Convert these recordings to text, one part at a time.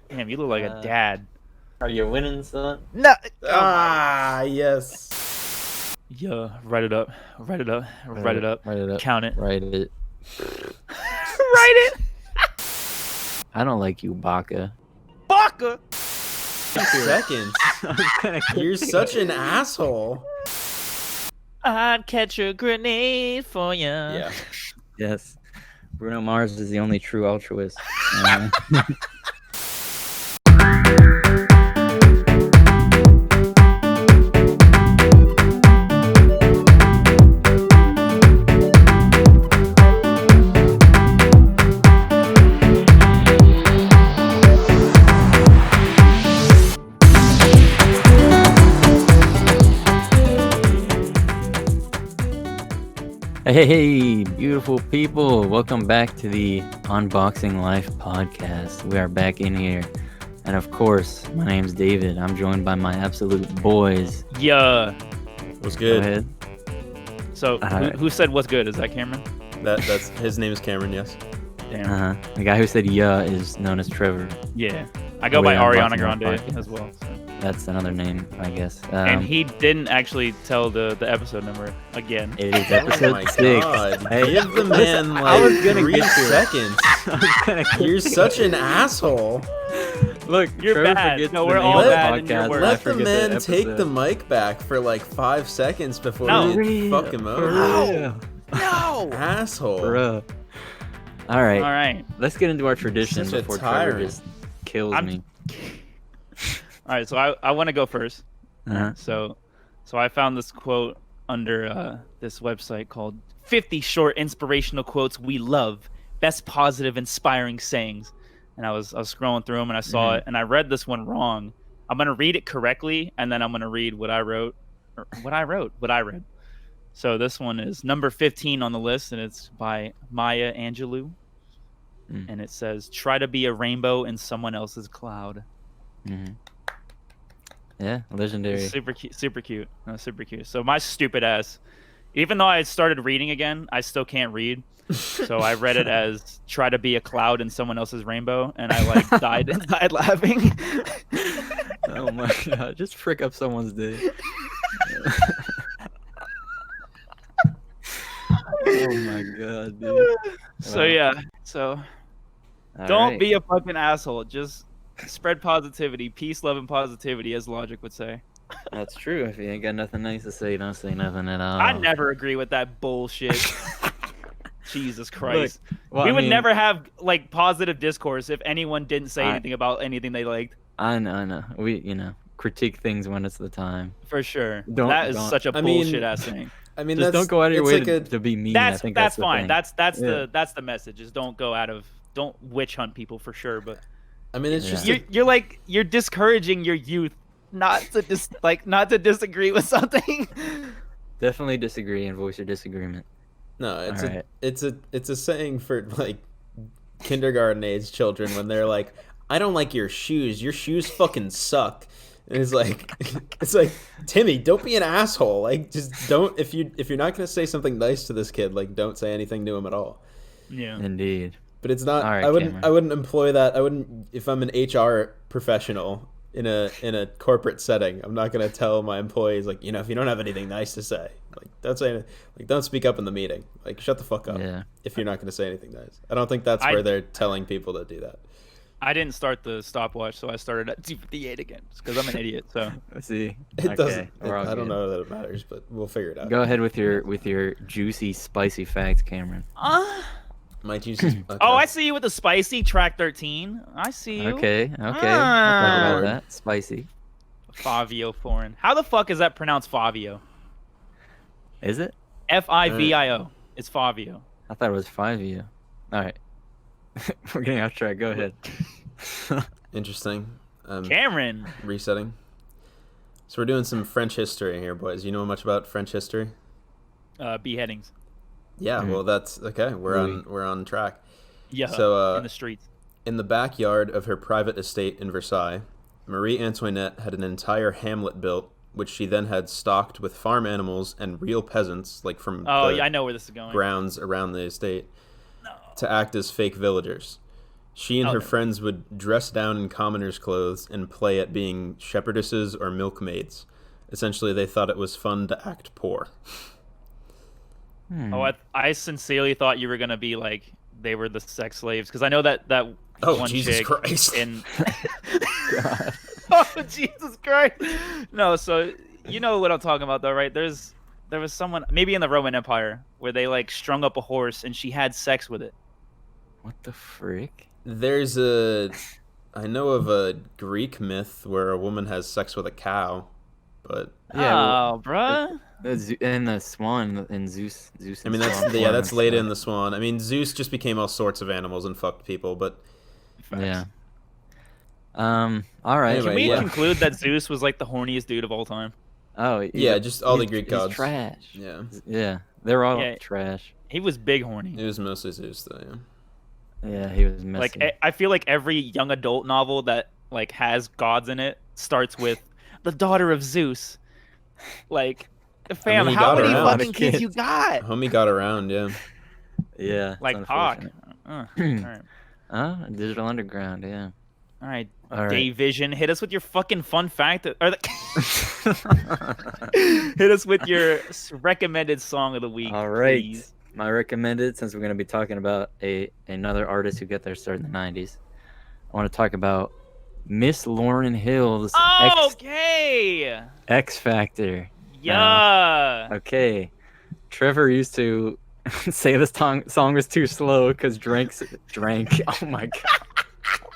Damn, you look like a dad. Are you winning, son? No. Yes. Yeah, write it up. Write it up. Write it up. Write it up. Count it. Write it. Write it. I don't like you, Baka. Baka. Seconds. You're such an asshole. I'd catch a grenade for you. Yeah. Yes. Bruno Mars is the only true altruist. Hey, beautiful people. Welcome back to the Unboxing Life podcast. We are back in here. And of course, my name's David. I'm joined by my absolute boys. Yeah. What's Go good? ahead. So who said what's good? Is that Cameron? That's his name is Cameron. Yes. Damn. The guy who said yeah is known as Trevor. Yeah. I go We by are Ariana Unboxing Grande Life podcast. as well. So. That's another name, I guess. And he didn't actually tell the episode number again. It is Oh episode my 6. god! Hey, Give the man I was like gonna 3 get to it. seconds. You're such an asshole. Look, You're Trevor bad. forgets No, the we're name all of the bad in your podcast, words. and I Let the forget man take episode. the mic back for like 5 seconds before No. you fuck him For over. real. No. Asshole. Bruh. All right. All right. Let's get into our tradition Such a before Trevor tyrant. just kills me. All right. So I want to go first. Uh-huh. So I found this quote under this website called 50 Short Inspirational Quotes We Love, Best Positive Inspiring Sayings. And I was scrolling through them and I saw it and I read this one wrong. I'm going to read it correctly and then I'm going to read what I read. So this one is number 15 on the list and it's by Maya Angelou. And it says, try to be a rainbow in someone else's cloud. Mm-hmm. Yeah, legendary. Super cute. No, super cute. So my stupid ass, even though I started reading again, I still can't read. So I read it as try to be a cloud in someone else's rainbow, and I like died laughing. Oh my god, just frick up someone's day. Oh my god, dude. So Wow. yeah. So All don't right. be a fucking asshole. Just spread positivity, peace, love, and positivity, as Logic would say. That's true. If you ain't got nothing nice to say, don't say nothing at all. I never agree with that bullshit. Jesus Christ. Well, we I would mean, never have like positive discourse if anyone didn't say I- anything about anything they liked. I know. We, critique things when it's the time. For sure. Don't- That is don't- such a I mean, bullshit ass thing. I mean, Just that's, don't go out of your it's way like to be mean. I That's think that's the fine. thing. That's the message. Is don't witch hunt people for sure. But I mean, it's Yeah. just you're discouraging your youth not to disagree with something. Definitely disagree and voice your disagreement. no. Alright. It's a saying for like kindergarten age children when they're like, I don't like your shoes. Your shoes fucking suck. And it's like Timmy, don't be an asshole. Like, just don't. If you're not gonna say something nice to this kid, like, don't say anything to him at all. Yeah. Indeed. But it's not. All right, I Cameron. wouldn't employ that. I wouldn't if I'm an HR professional in a corporate setting. I'm not gonna tell my employees like, if you don't have anything nice to say, like, don't speak up in the meeting. Like, shut the fuck up. Yeah. If you're not gonna say anything nice. I don't think that's I- where they're telling people to do that. I didn't start the stopwatch, so I started at 2:58 again, because I'm an idiot. So Let's see. It Okay, doesn't. we're all I don't good. know that it matters, but we'll figure it out. Go ahead with your juicy, spicy facts, Cameron. My juices. Okay. Oh, I see you with the spicy track 13. I see you. Okay. We'll talk Ah. about that. Spicy. Favio foreign. How the fuck is that pronounced Favio? Is it? Fivio. It's Favio. I thought it was 5 of you. All right. We're getting off track. Go ahead. Interesting. Cameron. Resetting. So we're doing some French history here, boys. You know much about French history? Beheadings. Yeah. Mhm. Well, that's okay. Really? We're on track. Yeah. So, in the streets. in the backyard of her private estate in Versailles, Marie Antoinette had an entire hamlet built, which she then had stocked with farm animals and real peasants, like from Oh, the yeah, I know where this is going. grounds around the estate, No. to act as fake villagers. She and Oh, her no. friends would dress down in commoners' clothes and play at being shepherdesses or milkmaids. Essentially, they thought it was fun to act poor. Oh, I sincerely thought you were gonna be like they were the sex slaves because I know that Oh, one Jesus chick Christ. in. God. Oh, Jesus Christ! No, so you know what I'm talking about though, right? There was someone maybe in the Roman Empire where they like strung up a horse and she had sex with it. What the frick? There's I know of a Greek myth where a woman has sex with a cow, but Oh, bruh. And the swan and Zeus. I mean that's later in the Swan. I mean Zeus just became all sorts of animals and fucked people, but Yeah. All right. Anyway, Can we yeah. conclude that Zeus was like the horniest dude of all time? Oh yeah, just all the he's- Greek he's gods. trash. Yeah, Yeah, they're all Yeah. trash. He was big horny. it was mostly Zeus though. Yeah. Yeah, he was messy. Like I feel like every young adult novel that like has gods in it starts with the daughter of Zeus. Like, fam, he how got many around. fucking kids you got? Homie got around, yeah. yeah, it's Like Hawk. unfortunate. All right, Digital Underground. Yeah. all right. All right. Day Vision, hit us with your fucking fun fact. Hit us with your recommended song of the week. All right. please. My recommended, since we're going to be talking about another artist who got their start in the 90s, I want to talk about Miss Lauryn Hill's Oh, okay. X Factor. Yeah. Okay. Trevor used to say this song was too slow because drank. Oh my god.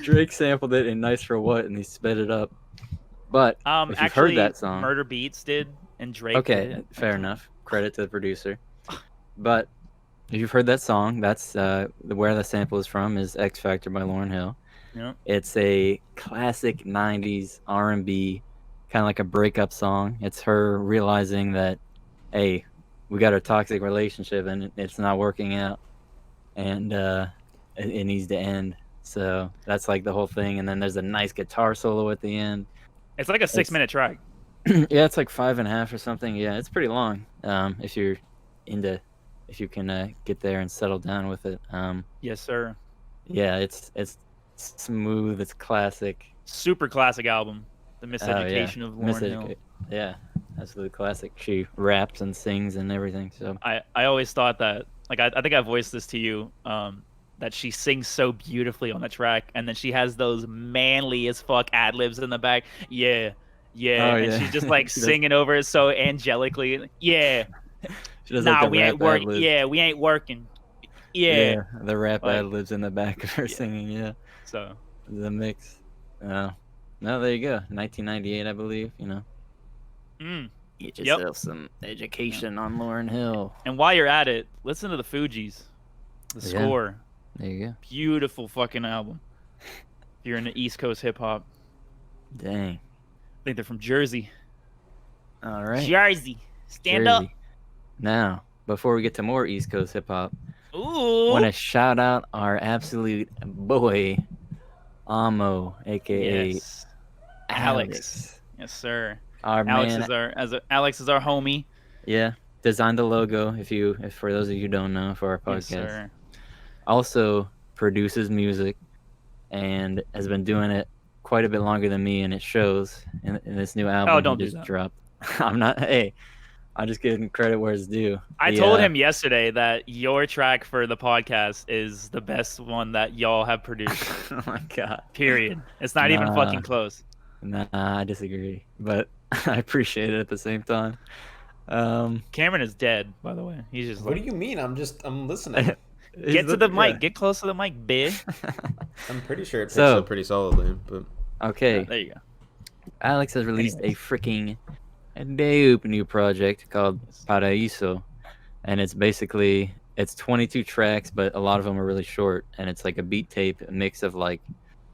Drake sampled it in Nice for What and he sped it up. But if you've Actually, heard that song, Murder Beats did, and Drake okay, did. fair enough. Credit to the producer. But if you've heard that song, that's where the sample is from is X Factor by Lauryn Hill. Yep. It's a classic 90s R&B, kind of like a breakup song. It's her realizing that, hey, we got a toxic relationship and it's not working out, and it needs to end. So that's like the whole thing. And then there's a nice guitar solo at the end. It's like a 6-minute track. Yeah, it's like 5.5 or something. Yeah, it's pretty long. If you can get there and settle down with it. Yes, sir. Yeah, it's smooth. It's classic. Super classic album. The Miseducation of Lauryn Hill. Yeah, absolute classic. She raps and sings and everything. So I always thought that, like, I think I voiced this to you, that she sings so beautifully on the track, and then she has those manly as fuck ad libs in the back. Yeah, yeah, Oh, and yeah. she's just like She does- singing over it so angelically. Yeah, she does nah, like the we ain't rap working. ad-libs. Yeah, we ain't working. Yeah. The rap Like- ad libs in the back of her Yeah. singing. Yeah, So the mix. No, there you go. 1998, I believe. You know, get Yep. yourself some education on Lauryn Hill. And while you're at it, listen to the Fugees. The Yeah. score. There you go. Beautiful fucking album. If you're into East Coast hip hop. Dang. I think they're from Jersey. All right. Jersey. Stand up. Jersey. Now, before we get to more East Coast hip hop, Ooh. want to shout out our absolute boy, Amo, aka Yes. Alex. Yes, sir. Our Alex man, Alex is our homie. yeah, designed the logo. If for those of you who don't know, for our Yes, podcast, sir. also produces music, and has been doing it quite a bit longer than me, and it shows in this new album he don't do just that. dropped. I'm not. Hey, I'm just giving credit where it's due. I told him yesterday that your track for the podcast is the best one that y'all have produced. Oh my god. Period. It's not even Nah. fucking close. Nah, I disagree, but I appreciate it at the same time. Cameron is dead, by the way. He's just What like, do you mean? I'm listening. get to the mic. Get close to the mic, bitch. I'm pretty sure it picks So- up pretty solidly, but Okay, There you go. Alex has released a freaking dope new project called Paraíso, and it's 22 tracks, but a lot of them are really short, and it's like a beat tape, a mix of like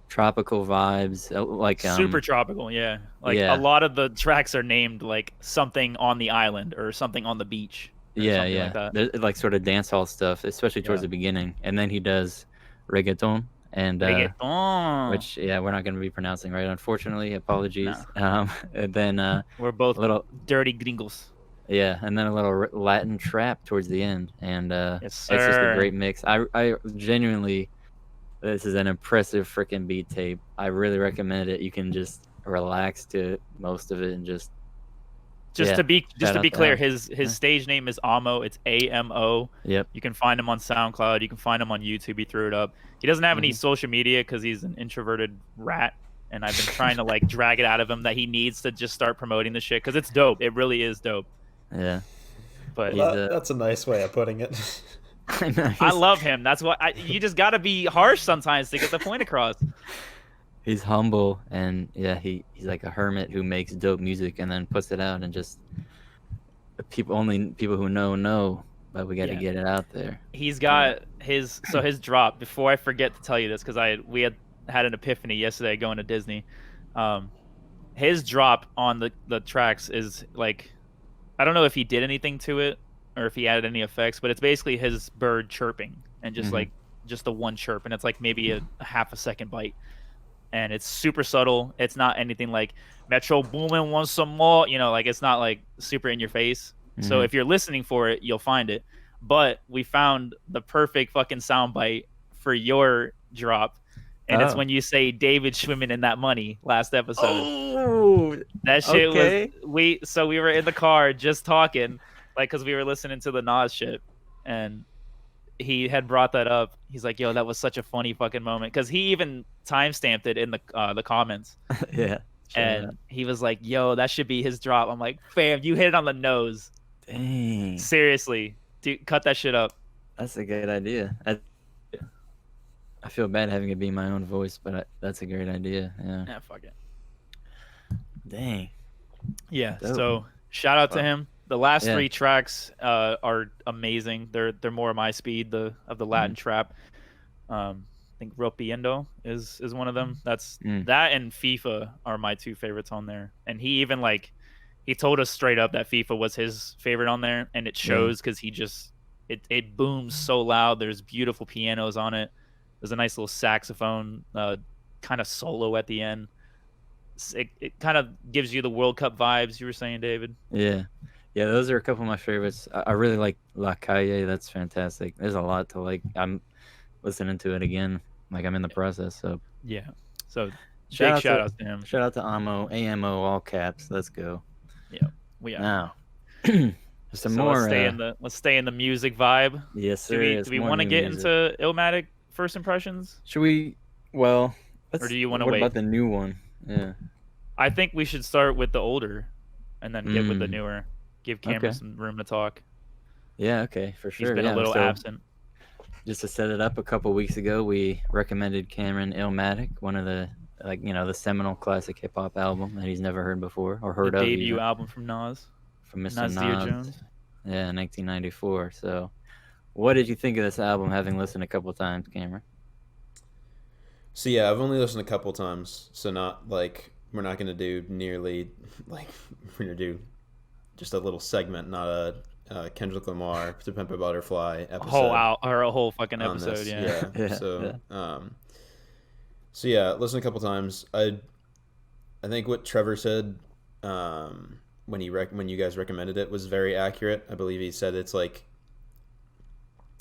tropical vibes, like Super tropical, yeah. Like yeah. a lot of the tracks are named like something on the island or something on the beach. Or yeah, something yeah, Like that. There's like sort of dance hall stuff, especially towards Yeah. the beginning, and then he does reggaeton and Reggaeton. which we're not going to be pronouncing right, unfortunately. Apologies. And then We're both little dirty gringos. Yeah, and then a little Latin trap towards the end, and Yes, it's just a sir. great mix. I genuinely, this is an impressive freaking beat tape. I really recommend it. You can just relax to most of it and just Just to be shout out to clear, Al. his Yeah. stage name is Amo. It's AMO. Yep. You can find him on SoundCloud. You can find him on YouTube. He threw it up. He doesn't have any social media because he's an introverted rat. And I've been trying to like drag it out of him that he needs to just start promoting the shit because it's dope. It really is dope. Yeah. But Well, that's a nice way of putting it. I know, I love him. That's what you just got to be harsh sometimes to get the point across. he's humble, and yeah, he's like a hermit who makes dope music and then puts it out, and just people who know, but we got to get it out there. He's got his drop. Before I forget to tell you this, because we had an epiphany yesterday going to Disney. His drop on the tracks is like, I don't know if he did anything to it or if he added any effects, but it's basically his bird chirping and just like just the one chirp, and it's like maybe a half a second bite, and it's super subtle. It's not anything like Metro Boomin wants some more, like it's not like super in your face. So if you're listening for it, you'll find it. But we found the perfect fucking soundbite for your drop. And it's when you say David swimming in that money last episode. Oh, that shit okay. we were in the car just talking, like, because we were listening to the Nas shit, and he had brought that up. He's like, "Yo, that was such a funny fucking moment," because he even timestamped it in the comments. Yeah. And he was like, "Yo, that should be his drop." I'm like, "Fam, you hit it on the nose." Dang. Seriously, dude, cut that shit up. That's a good idea. I feel bad having it be my own voice, but that's a great idea. Yeah. Yeah, fuck it. Dang. Yeah. Dope. So shout out to him. The last 3 Yeah. tracks are amazing. They're more my speed. Of the Latin trap. I think Ropiendo is one of them. That's that and FIFA are my 2 favorites on there. And he even he told us straight up that FIFA was his favorite on there, and it shows because he just it booms so loud. There's beautiful pianos on it. There's a nice little saxophone kind of solo at the end. It kind of gives you the World Cup vibes you were saying, David. Yeah. Those are a couple of my favorites. I really like La Calle. That's fantastic. There's a lot to like. I'm listening to it again, like I'm in the process. So yeah. So shout out to him. Shout out to AMO, all caps. Let's go. Yeah, we are. Now, some so more. Let's stay in the music vibe. Yes, sir. Do we want to get into Illmatic first impressions? Should we? Well, or do you want to wait? What about the new one? Yeah. I think we should start with the older, and then get with the newer. Give Cameron some room to talk. Yeah. Okay. For sure. He's been a little absent. Just to set it up, a couple weeks ago, we recommended Cameron Illmatic, one of the the seminal classic hip hop album that he's never heard before or heard the of. Debut album from Nas. From Mr. Nasir Jones. Yeah, 1994. So, what did you think of this album, having listened a couple times, Cameron? So yeah, I've only listened a couple times, so not like we're not gonna do nearly like we're gonna do just a little segment, not a Kendrick Lamar to Pimp a Butterfly episode. A whole fucking episode. Yeah. So yeah, listen a couple times. I think what Trevor said when you guys recommended it was very accurate. I believe he said it's like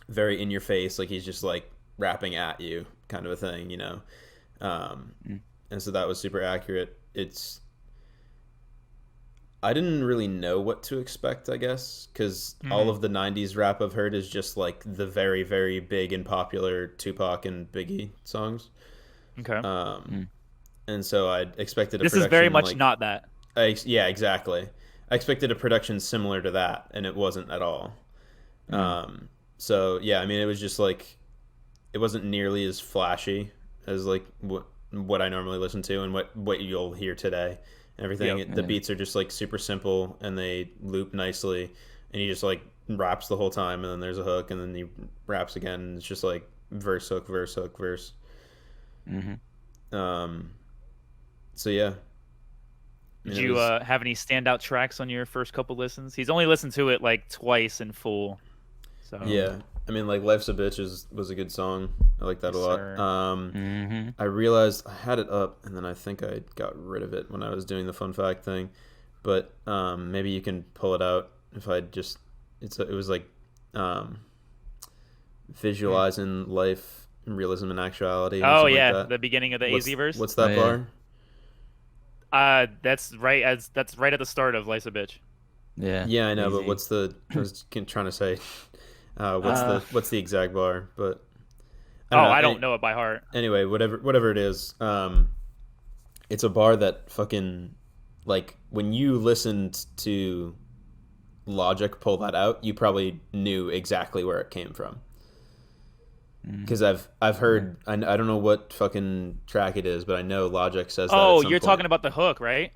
very in your face, like he's just like rapping at you kind of a thing, and so that was super accurate. I didn't really know what to expect, I guess, because all of the 90s rap I've heard is just like the very, very big and popular Tupac and Biggie songs. Okay. And so I expected this is very much not that. Yeah, exactly. I expected a production similar to that, and it wasn't at all. So yeah, I mean, it was just like, it wasn't nearly as flashy as like what I normally listen to and what you'll hear today. And everything. Yep. The beats are just like super simple, and they loop nicely, and he just like raps the whole time, and then there's a hook, and then he raps again, and it's just like verse, hook, verse, hook, verse. So yeah. Did you have any standout tracks on your first couple listens? He's only listened to it like twice in full. So yeah, I mean, like "Life's a Bitch" was a good song. I like that a lot. Sir. I realized I had it up, and then I think I got rid of it when I was doing the fun fact thing. But maybe you can pull it out if I just it was like visualizing life and realism and actuality. Or Oh something yeah, like that. the beginning of the AZ verse. What's that bar? That's right at the start of Life's a Bitch. Yeah. Yeah, I know, Easy. but what's the? I was trying to say, what's the exact bar? But I don't know it by heart. Anyway, whatever it is, it's a bar that fucking like when you listened to Logic pull that out, you probably knew exactly where it came from. Because I've heard, I don't know what fucking track it is, but I know Logic says that. Oh, you're talking about the hook, right?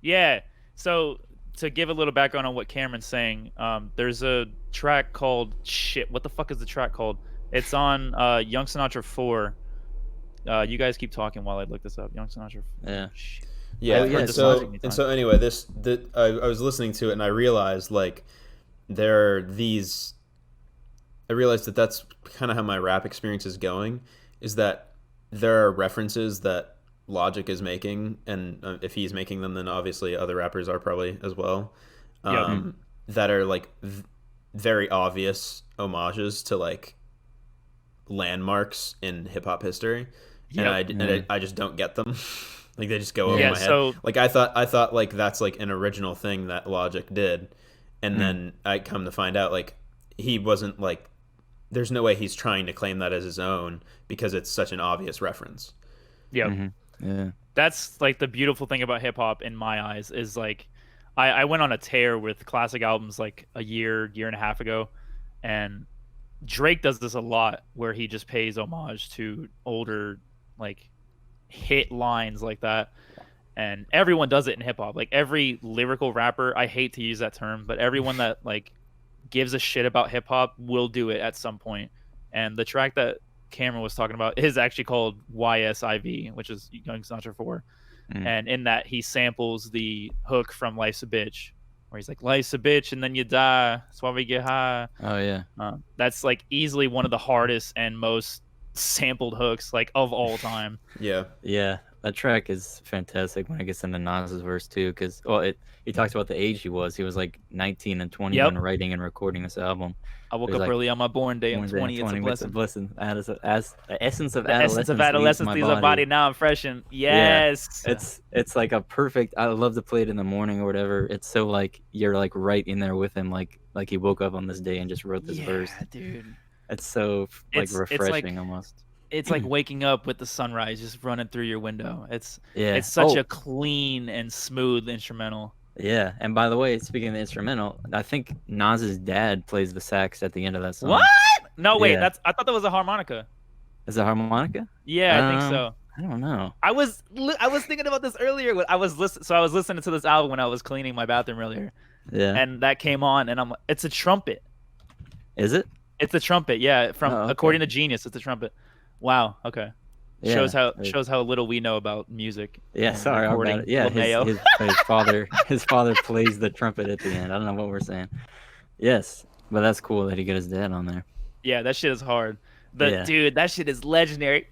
Yeah. So to give a little background on what Cameron's saying, there's a track called shit. What the fuck is the track called? It's on Young Sinatra 4. You guys keep talking while I look this up. Young Sinatra 4. Yeah. Shit. Yeah. Yeah. So anyway, I was listening to it and I realized like there are these. I realized that that's kind of how my rap experience is going, is that there are references that Logic is making, and if he's making them, then obviously other rappers are probably as well, that are like very obvious homages to like landmarks in hip hop history, and I just don't get them. Like they just go over my head. So like I thought like that's like an original thing that Logic did, and then I come to find out like he wasn't like. There's no way he's trying to claim that as his own because it's such an obvious reference. Yeah. Yeah. That's like the beautiful thing about hip hop in my eyes is like I went on a tear with classic albums like a year and a half ago, and Drake does this a lot where he just pays homage to older like hit lines like that, and everyone does it in hip hop. Like every lyrical rapper, I hate to use that term, but everyone that like gives a shit about hip hop will do it at some point. And the track that Cameron was talking about is actually called YSIV, which is Young Sinatra 4. And in that he samples the hook from Life's a Bitch, where he's like, life's a bitch and then you die, that's why we get high. Oh yeah. That's like easily one of the hardest and most sampled hooks like of all time. Yeah. That track is fantastic when it gets into Nas's verse too, because he talks about the age he was. He was like 19 and 20 when writing and recording this album. I woke up early on my born day. I'm 20. It's a blessing. As the essence of adolescence leaves a body. Now I'm fresh and yes. Yeah. It's like a perfect. I love to play it in the morning or whatever. It's so like you're like right in there with him, like he woke up on this day and just wrote this verse. Dude. It's so like refreshing almost. It's like waking up with the sunrise just running through your window. It's such a clean and smooth instrumental. Yeah, and by the way, speaking of the instrumental, I think Nas's dad plays the sax at the end of that song. What? No, wait, I thought that was a harmonica. Is it harmonica? Yeah, I think so. I don't know. I was thinking about this earlier. I was listening to this album when I was cleaning my bathroom earlier. Yeah. And that came on, and I'm like, it's a trumpet. Is it? It's a trumpet. Yeah, according to Genius, it's a trumpet. Wow. Okay. Yeah, shows how little we know about music. Yeah, sorry about it. Yeah, his father plays the trumpet at the end. I don't know what we're saying. Yes, but that's cool that he got his dad on there. Yeah, that shit is hard. Dude, that shit is legendary.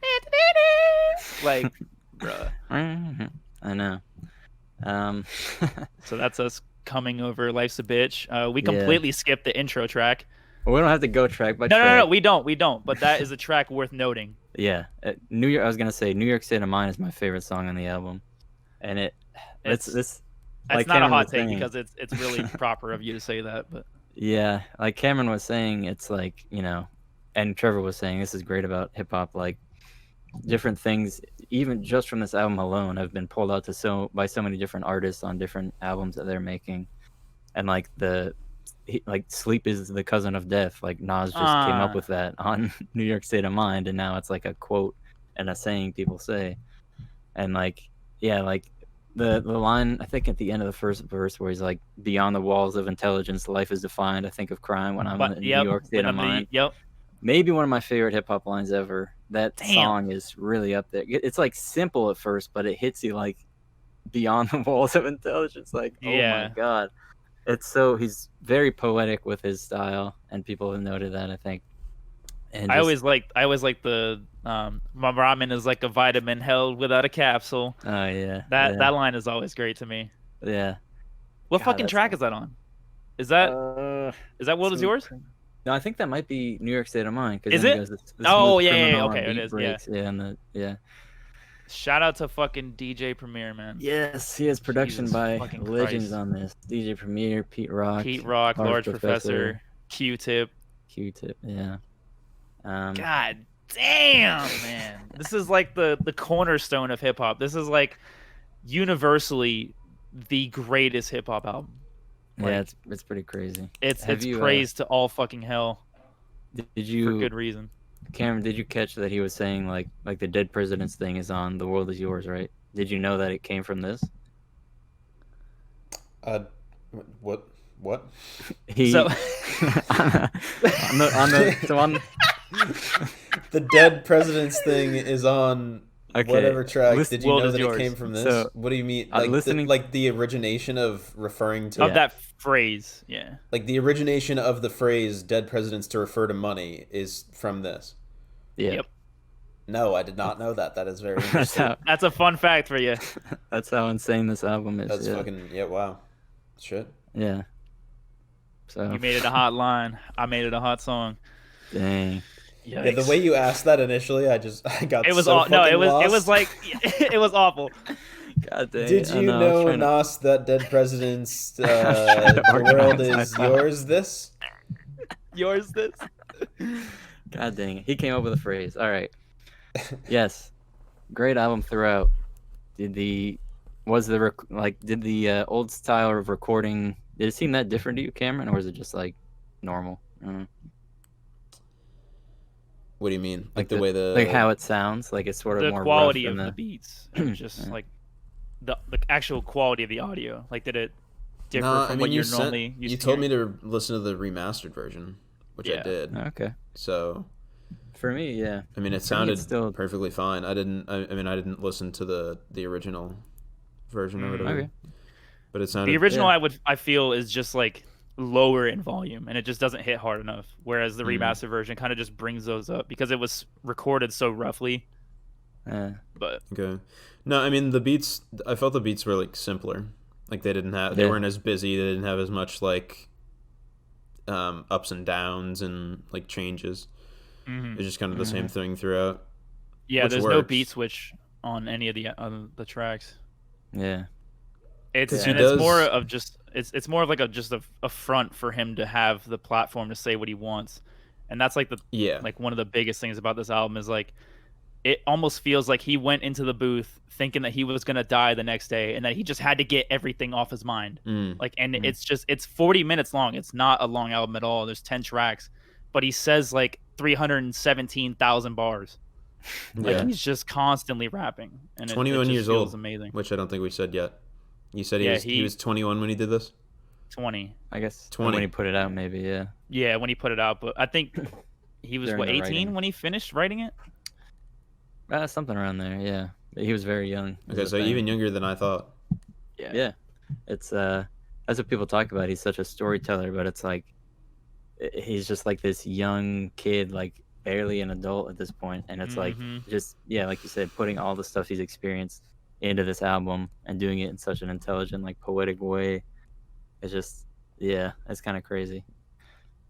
Like, bruh. I know. So that's us coming over Life's a Bitch. We completely skipped the intro track. Well, we don't have to go track by track. No, we don't. But that is a track worth noting. Yeah, I was gonna say New York State of Mind is my favorite song on the album, and it's not a hot take because it's really proper of you to say that, but yeah, like Cameron was saying, it's like, you know, and Trevor was saying this is great about hip hop, like different things, even just from this album alone, have been pulled out by so many different artists on different albums that they're making, and like like sleep is the cousin of death. Like Nas just came up with that on New York State of Mind, and now it's like a quote and a saying people say. And like, yeah, like the line I think at the end of the first verse where he's like, "Beyond the walls of intelligence, life is defined. I think of crime when I'm in New York State of Mind." Maybe one of my favorite hip hop lines ever. That song is really up there. It's like simple at first, but it hits you like beyond the walls of intelligence. Like, oh my god. He's very poetic with his style, and people have noted that, I think. And I always like the my ramen is like a vitamin held without a capsule. Oh yeah. That line is always great to me. Yeah. What fucking track is that on? Is that Uh, World Is Smooth Yours? No, I think that might be New York State of Mind. Cause Is then he it? goes, the Oh smooth yeah, criminal okay, and it beat is. Yeah. breaks. Yeah, and yeah. Shout out to fucking DJ Premier, man. Yes, he has production Jesus by fucking legends Christ. on this. DJ Premier, Pete Rock, Pete Rock, Large Large Professor, Q-Tip. Q-Tip. Yeah. God damn, man. This is like the cornerstone of hip hop. This is like universally the greatest hip hop album. Yeah, Like, it's pretty crazy. It's Have you, praised to all fucking hell Did for you, good reason. Cameron? Did you catch that he was saying like the Dead Presidents thing is on "The World Is Yours," right? Did you know that it came from this? What? He So- on the The Dead Presidents thing is on Okay, whatever track. listen- Did you World know Is that Yours. it came from this? So, What do you mean? I'm Like listening- like the origination of referring to Of that phrase, yeah. like the origination of the phrase "dead presidents" to refer to money is from this. yeah. Yep. No, I did not know that. That is very That's interesting. how That's a fun fact for you. that's how insane this album is. That's yeah. fucking wow, shit. Yeah. So You made it a hot line. I made it a hot song. dang. Yeah, the Yikes. way you asked that initially, I got It was so no, it fucking was lost. like it was awful. God dang. Did I you know, I was know, trying to- Nas, that dead presidents, to the world organize is my yours? This? Yours this. God dang it. He came up with a phrase. All right. Yes. Great album throughout. Did the old style of recording, did it seem that different to you, Cameron, or was it just like normal? I don't know. What do you mean? Like the way the like how it sounds, like it's sort of The more quality rough of than the beats, just Yeah. like the actual quality of the audio. Like, did it differ Nah, from I what mean, you're you normally used you to told me hearing? to listen to the remastered version, which I Yeah. did. Okay. So For me, yeah. I mean, it it's sounded still- perfectly fine. I didn't listen to the original version or whatever. Okay. But it sounded The original, Yeah. I feel, is just like lower in volume, and it just doesn't hit hard enough. Whereas the Mm. remastered version kind of just brings those up because it was recorded so roughly. But Okay. No, I mean the beats. I felt the beats were like simpler. Like they Yeah. weren't as busy. They didn't have as much like ups and downs and like changes. mhm. It's just kind of the same thing throughout. Yeah, which there's no works. beat switch on any of the tracks. Yeah. It's 'Cause and he it's does- more of just it's more of like a front for him to have the platform to say what he wants, and that's like Yeah. like one of the biggest things about this album is like it almost feels like he went into the booth thinking that he was gonna die the next day and that he just had to get everything off his mind. Mm. Like, and it's 40 minutes long. It's not a long album at all. There's 10 tracks, but he says like 317,000 bars. Like Yeah. he's just constantly rapping, and it 21 just years feels old. amazing. Which I don't think we said yet. You said Yeah, he was 21 when he did this. 20. I guess 20. when he put it out, maybe, yeah. Yeah, when he put it out, but I think he was During what the 18 writing. when he finished writing it. Something around there, yeah. But he was very young. is Okay, the so thing. even younger than I thought. Yeah. It's that's what people talk about. He's such a storyteller, but it's like he's just like this young kid, like barely an adult at this point, and it's like Mhm. just like you said, putting all the stuff he's experienced into this album and doing it in such an intelligent, like poetic way. It's just it's kind of crazy.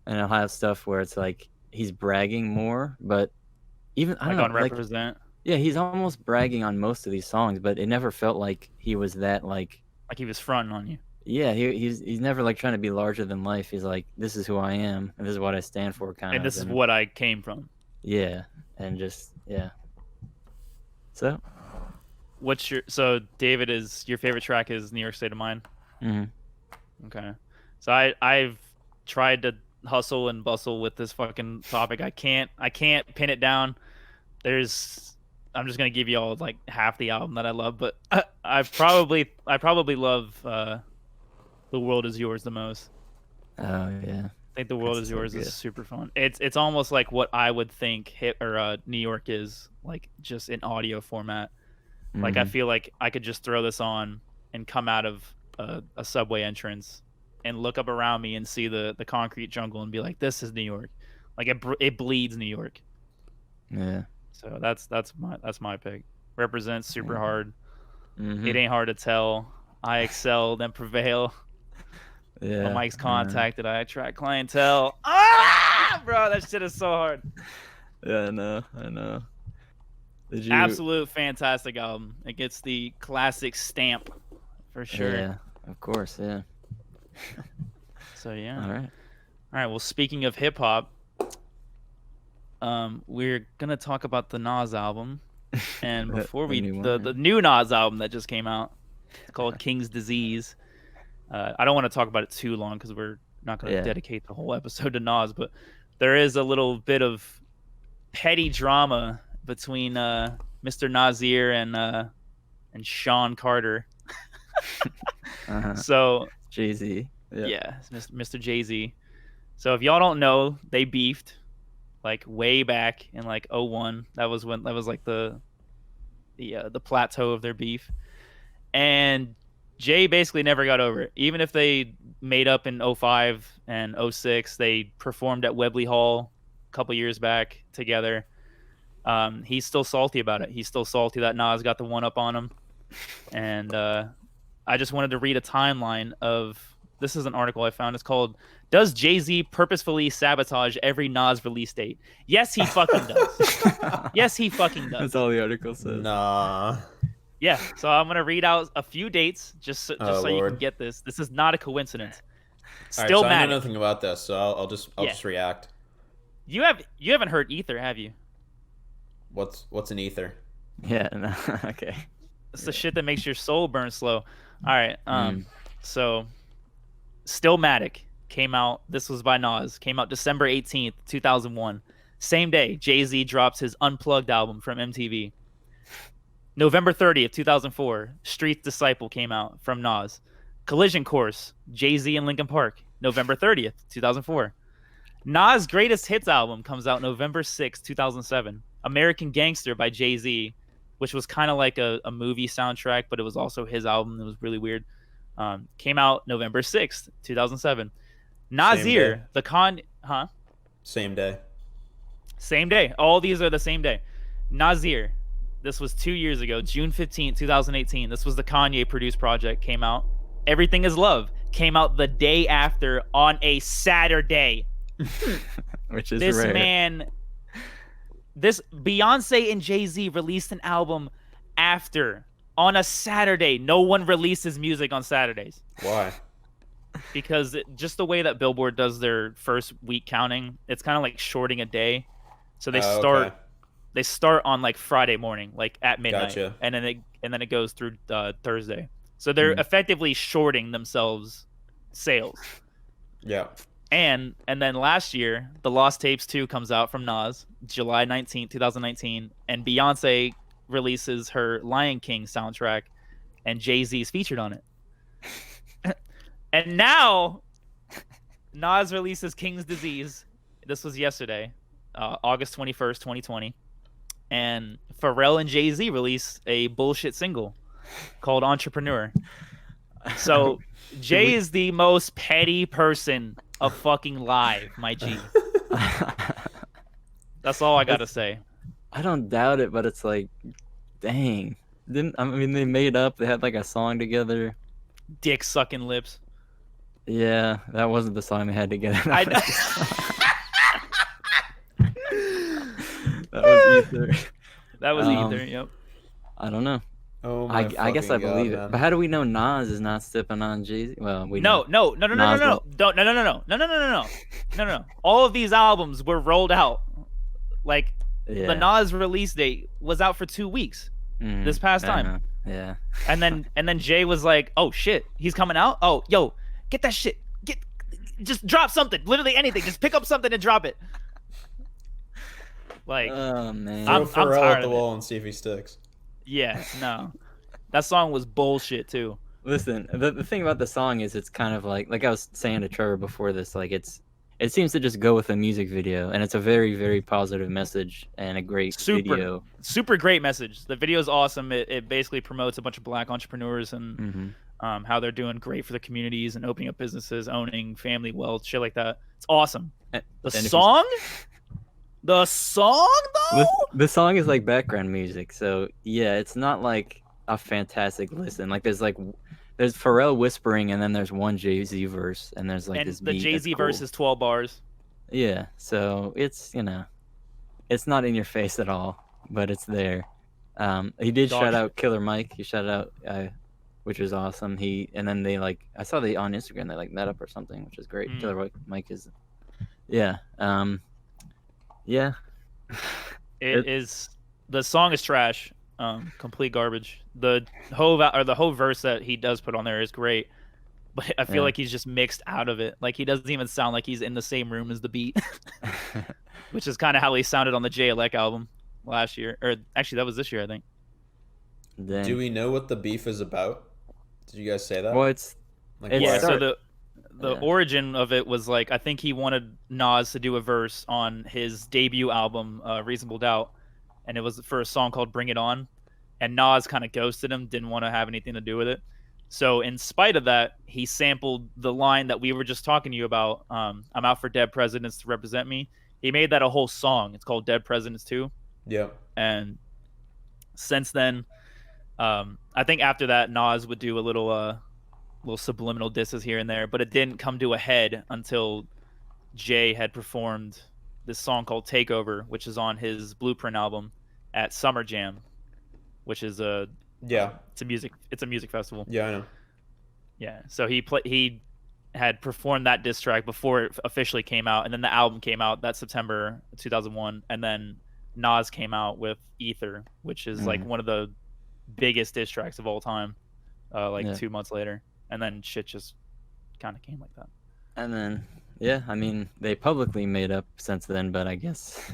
And I'll have stuff where it's like he's bragging more, but even I Like don't on know, like Represent, yeah, he's almost bragging on most of these songs, but it never felt like he was that like like he was fronting on you. yeah, he's never like trying to be larger than life. He's like, this is who I am, and this is what I stand for, kind And of. this is what I came from. Yeah, and just So, What's your so David is your favorite track is New York State of Mind? mhm. Okay. So I've tried to hustle and bustle with this fucking topic. I can't pin it down. I'm just gonna give you all like half the album that I love, but I probably love The World Is Yours the most. Oh yeah, I think The World That's Is so Yours good. is super fun. It's almost like what I would think New York is, like just in audio format. Like I Mhm. feel like I could just throw this on and come out of a subway entrance and look up around me and see the concrete jungle and be like, this is New York. Like it bleeds New York. yeah. So that's my pick. Represents super Yeah. hard. Mhm. It ain't hard to tell. I excel, then prevail. Yeah. My mic's contacted. I attract clientele. Ah, bro, that shit is so hard. Yeah, I know. Did you? Absolute fantastic album. It gets the classic stamp for sure. Yeah, of course. Yeah. So yeah. All right. Well, speaking of hip hop, we're gonna talk about the Nas album, and before the new Nas album that just came out, it's called King's Disease. I don't want to talk about it too long because we're not going to dedicate the whole episode to Nas, but there is a little bit of petty drama between Mr. Nasir and Sean Carter. So Jay-Z. Yeah, Mr. Jay-Z. So if y'all don't know, they beefed like way back in like 2001. That was like the plateau of their beef. And Jay basically never got over it. Even if they made up in 2005 and 2006, they performed at Webley Hall a couple years back together. He's still salty about it. He's still salty that Nas got the one up on him. And I just wanted to read a timeline of, this is an article I found. It's called, "Does Jay-Z purposefully sabotage every Nas release date?" Yes, he fucking does. Yes, he fucking does. That's all the article says. Nah. Yeah, so I'm gonna read out a few dates just so you can get this. This is not a coincidence. Stillmatic. So I know nothing about this, so I'll just react. You haven't heard Ether, have you? What's an ether? Yeah, no, okay. It's the shit that makes your soul burn slow. All right, so Stillmatic came out. This was by Nas. Came out December 18th, 2001. Same day, Jay-Z drops his Unplugged album from MTV. November 30th, 2004, Street's Disciple came out from Nas. Collision Course, Jay-Z and Linkin Park, November 30th, 2004. Nas' Greatest Hits album comes out November 6th, 2007. American Gangster by Jay-Z, which was kind of like a movie soundtrack, but it was also his album. It was really weird. Came out November 6th, 2007. Nasir, Same day. Same day. All these are the same day. Nasir, this was 2 years ago, June 15th, 2018. This was the Kanye produced project, came out. Everything is Love came out the day after on a Saturday. Which is this rare. man, this Beyonce and Jay-Z released an album after on a Saturday. No one releases music on Saturdays. Why? Because just the way that Billboard does their first week counting, it's kind of like shorting a day. So they start on like Friday morning, like at midnight, Gotcha. and then it goes through Thursday. So they're effectively shorting themselves sales. Yeah. And then last year, The Lost Tapes 2 comes out from Nas, July 19th, 2019, and Beyonce releases her Lion King soundtrack, and Jay-Z is featured on it. And now, Nas releases King's Disease. This was yesterday, August 21st, 2020. And Pharrell and Jay-Z released a bullshit single called Entrepreneur. So Jay is the most petty person of fucking live, my G. That's all I gotta say. I don't doubt it, but it's like, dang. They made up. They had like a song together. Dick sucking lips. Yeah, that wasn't the song they had together. That was Ether. That was Ether. Yep. I don't know. Oh I my guess I believe God, it. But how do we know Nas is not stepping on Jay-Z? Well, we know. No. All of these albums were rolled out. Like the Nas release date was out for 2 weeks this past time. Yeah. And then Jay was like, "Oh shit, he's coming out. Oh, yo, get that shit. Just drop something. Literally anything. Just pick up something and drop it." Like, oh man, throw I'm Pharrell tired at the of wall and see if he sticks. yeah, no, that song was bullshit too. Listen, the thing about the song is it's kind of like I was saying to Trevor before this, like it seems to just go with a music video, and it's a very, very positive message and a great video. Super great message. The video is awesome. It basically promotes a bunch of black entrepreneurs and how they're doing great for the communities and opening up businesses, owning family wealth, shit like that. It's awesome. The song though? The song is like background music, so yeah, it's not like a fantastic listen. Like there's like there's Pharrell whispering, and then there's one Jay-Z verse, and there's like And this the beat. Jay-Z that's cool. verse is 12 bars. Yeah, so it's it's not in your face at all, but it's there. He did Dog shout shit. out Killer Mike. He shouted out, which was awesome. And then they like, I saw they on Instagram they like met up or something, which is great. Killer Mike is, yeah, yeah. It is. The song is trash. Complete garbage. The whole verse that he does put on there is great, but I feel like he's just mixed out of it. Like he doesn't even sound like he's in the same room as the beat, which is kind of how he sounded on the Jay Elec album last year, or actually that was this year, I think. Dang. Do we know what the beef is about? Did you guys say that? Well, it's Like, it's why? So the origin of it was like I think he wanted Nas to do a verse on his debut album, Reasonable Doubt, and it was for a song called Bring It On, and Nas kind of ghosted him, didn't want to have anything to do with it. So in spite of that, he sampled the line that we were just talking to you about. I'm out for dead presidents to represent me. He made that a whole song. It's called Dead Presidents 2. Yeah. And since then, I think after that, Nas would do a little subliminal disses here and there, but it didn't come to a head until Jay had performed this song called Takeover, which is on his Blueprint album at Summer Jam, which is it's a music festival. Yeah, I know. Yeah, so he had performed that diss track before it officially came out, and then the album came out that September 2001, and then Nas came out with Ether, which is like one of the biggest diss tracks of all time, 2 months later, and then shit just kind of came like that. And then I mean they publicly made up since then, but I guess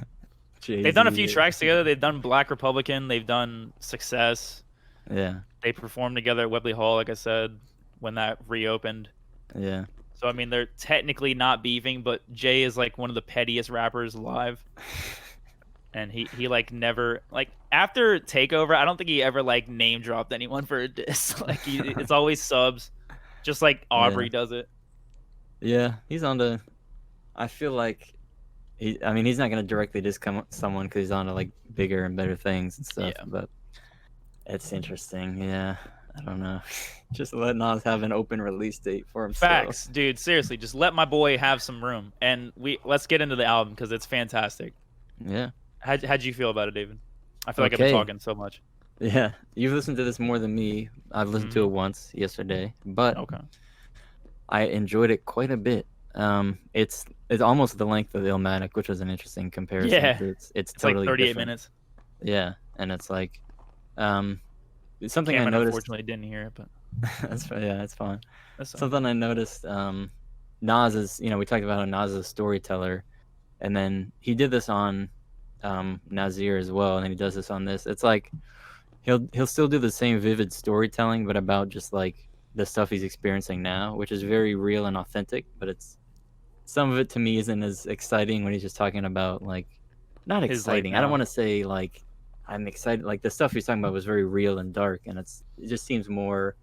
they've done a few tracks together. They've done Black Republican. They've done Success. Yeah. They performed together at Webley Hall, like I said, when that reopened. Yeah. So I mean, they're technically not beefing, but Jay is like one of the pettiest rappers alive. And he like never like after Takeover, I don't think he ever like name dropped anyone for a diss. Like it's always subs, just like Aubrey does it. Yeah, he's on the. I feel like he's not gonna directly diss someone because he's on to like bigger and better things and stuff. Yeah. But it's interesting. Yeah, I don't know. Just let Nas have an open release date for himself. Facts, dude. Seriously, just let my boy have some room, and let's get into the album because it's fantastic. Yeah. How'd you feel about it, David? I feel like I've been talking so much. Yeah, you've listened to this more than me. I've listened to it once yesterday, but I enjoyed it quite a bit. It's almost the length of Illmatic, which was an interesting comparison. Yeah, it's totally like 38 different. minutes. Yeah, and it's like, it's something Cameron I noticed. Unfortunately, didn't hear it, but that's fine. That's something I noticed. Nas is, we talked about how Nas is a storyteller, and then he did this on Nazir as well, and then he does this on this. It's like he'll still do the same vivid storytelling, but about just like the stuff he's experiencing now, which is very real and authentic. But it's some of it to me isn't as exciting when he's just talking about like not exciting. I don't want to say like I'm excited. Like the stuff he's talking about was very real and dark, and it just seems more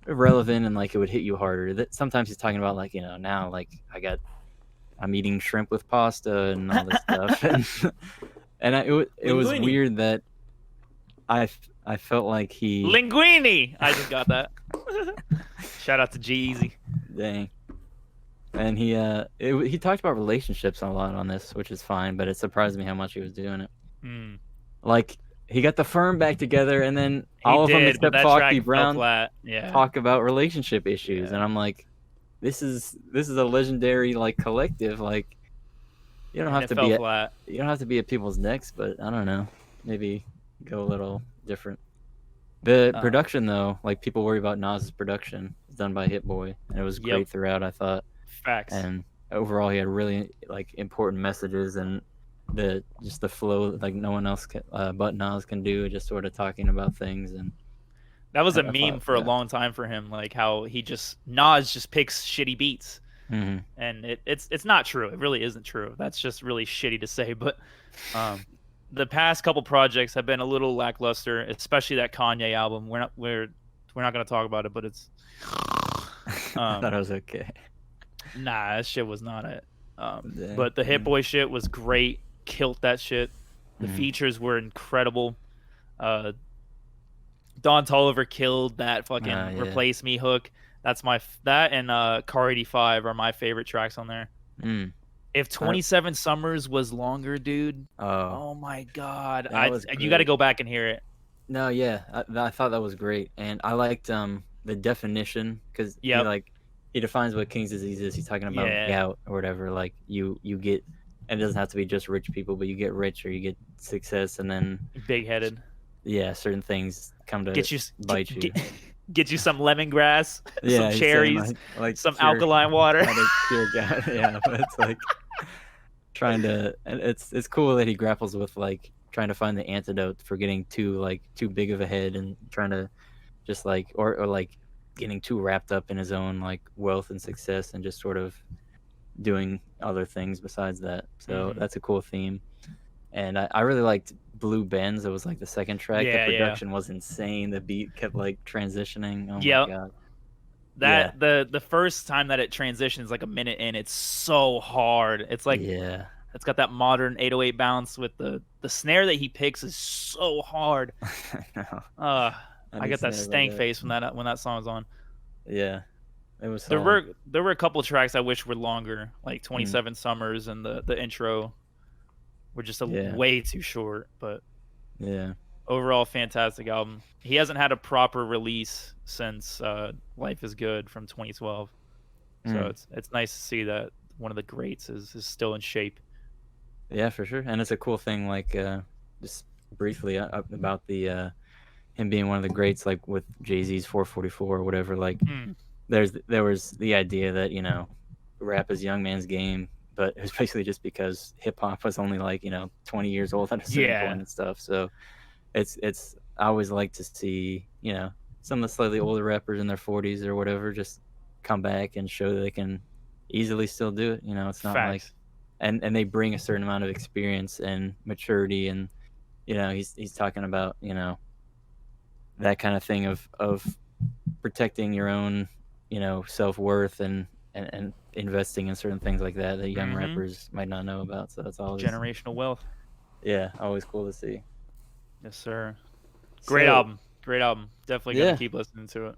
irrelevant and like it would hit you harder. That sometimes he's talking about like now like I'm eating shrimp with pasta and all this stuff, and it was weird that I felt like he Linguini. I just got that. Shout out to G-Eazy. Dang. And he talked about relationships a lot on this, which is fine, but it surprised me how much he was doing it. Like he got the firm back together, and then all of them except Foxy Brown talk about relationship issues, and I'm like, this is a legendary like collective. Like you don't have to be at people's necks, but I don't know, maybe go a little different. The production though, like people worry about Nas's production. It's done by Hit Boy, and it was great throughout, I thought. Facts. And overall, he had really like important messages, and the flow like no one else but Nas can do, just sort of talking about things. And that was a meme for a long time for him, like how Nas just picks shitty beats, and it's not true. It really isn't true. That's just really shitty to say. But the past couple projects have been a little lackluster, especially that Kanye album. We're not going to talk about it, but it's. I thought it was okay. Nah, that shit was not it. But the Hit Boy shit was great. Killed that shit. The features were incredible. Don Toliver killed that fucking Yeah. Replace Me hook. That's that and Car 85 are my favorite tracks on there. Mm. If 27 Summers was longer, dude. Oh, Oh my god. that was You got to great. go back and hear it. No, yeah, I thought that was great, and I liked the definition because Yep. he defines what King's disease is. He's talking about Yeah. gout or whatever. Like you get, and it doesn't have to be just rich people, but you get rich or you get success, and then Big headed. yeah, certain things come to bite you. Get you some lemongrass, Yeah, some he's saying, cherries, like some cure- alkaline water. try to cure gout. Yeah, but it's like trying to, and it's cool that he grapples with like trying to find the antidote for getting too big of a head and trying to just like or like getting too wrapped up in his own like wealth and success and just sort of doing other things besides that. So that's a cool theme. And I really liked Blue Benz. It was like the second track. Yeah, The yeah. production was insane. The beat kept like transitioning. Oh Yep. my god. That the first time that it transitions like a minute in, it's so hard. It's like Yeah. it's got that modern 808 bounce with the snare that he picks is so hard. No. I got that stank face when that song's on. Yeah. It was There solid. were a couple tracks I wish were longer, like 27 Summers and the intro were just way too short, but yeah. overall fantastic album. He hasn't had a proper release since Life is Good from 2012. So it's nice to see that one of the greats is still in shape. Yeah, for sure. And it's a cool thing, like just briefly about the him being one of the greats, like with Jay-Z's 444 or whatever. Like there was the idea that rap is young man's game, but it was basically just because hip hop was only like 20 years old at a certain point and stuff. So it's I always like to see some of the slightly older rappers in their 40s or whatever just come back and show that they can easily still do it. It's not like and they bring a certain amount of experience and maturity, and he's talking about that kind of thing of protecting your own self-worth and investing in certain things like that young rappers might not know about. So that's always generational wealth. Yeah, always cool to see. Yes, sir. Great album. Definitely gonna keep listening to it.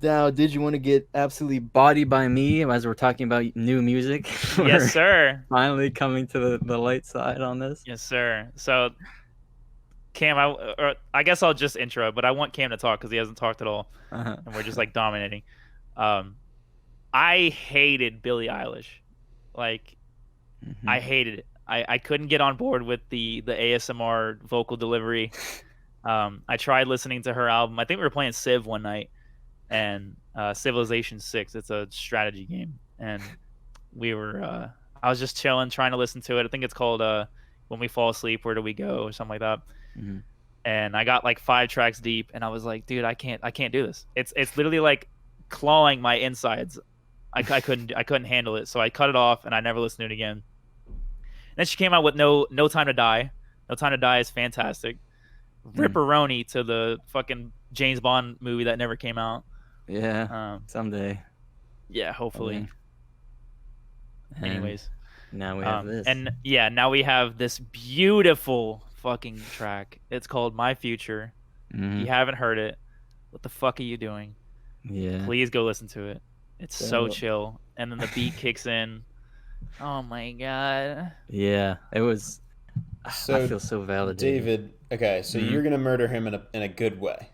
Now, did you want to get absolutely bodied by me as we're talking about new music? Yes, sir. Finally coming to the light side on this. Yes, sir. So, Cam, I guess I'll just intro, but I want Cam to talk because he hasn't talked at all, and we're just like dominating. I hated Billie Eilish. Like, I hated it. I couldn't get on board with the ASMR vocal delivery. I tried listening to her album. I think we were playing Civ one night, and Civilization 6. It's a strategy game, and we were. I was just chilling, trying to listen to it. I think it's called "When We Fall Asleep, Where Do We Go" or something like that. And I got like 5 tracks deep, and I was like, dude, I can't do this. It's literally like clawing my insides. I couldn't handle it, so I cut it off, and I never listened to it again. Then she came out with No Time to Die. No Time to Die is fantastic. Ripperoni to the fucking James Bond movie that never came out. Yeah, someday. Yeah, hopefully. Anyways, now we have this. And yeah, now we have this beautiful fucking track. It's called My Future. You haven't heard it. What the fuck are you doing? Yeah. Please go listen to it. It's so chill. And then the beat kicks in. Oh my god. Yeah, it was. So, I feel so validated. David, okay, so you're gonna murder him in a good way.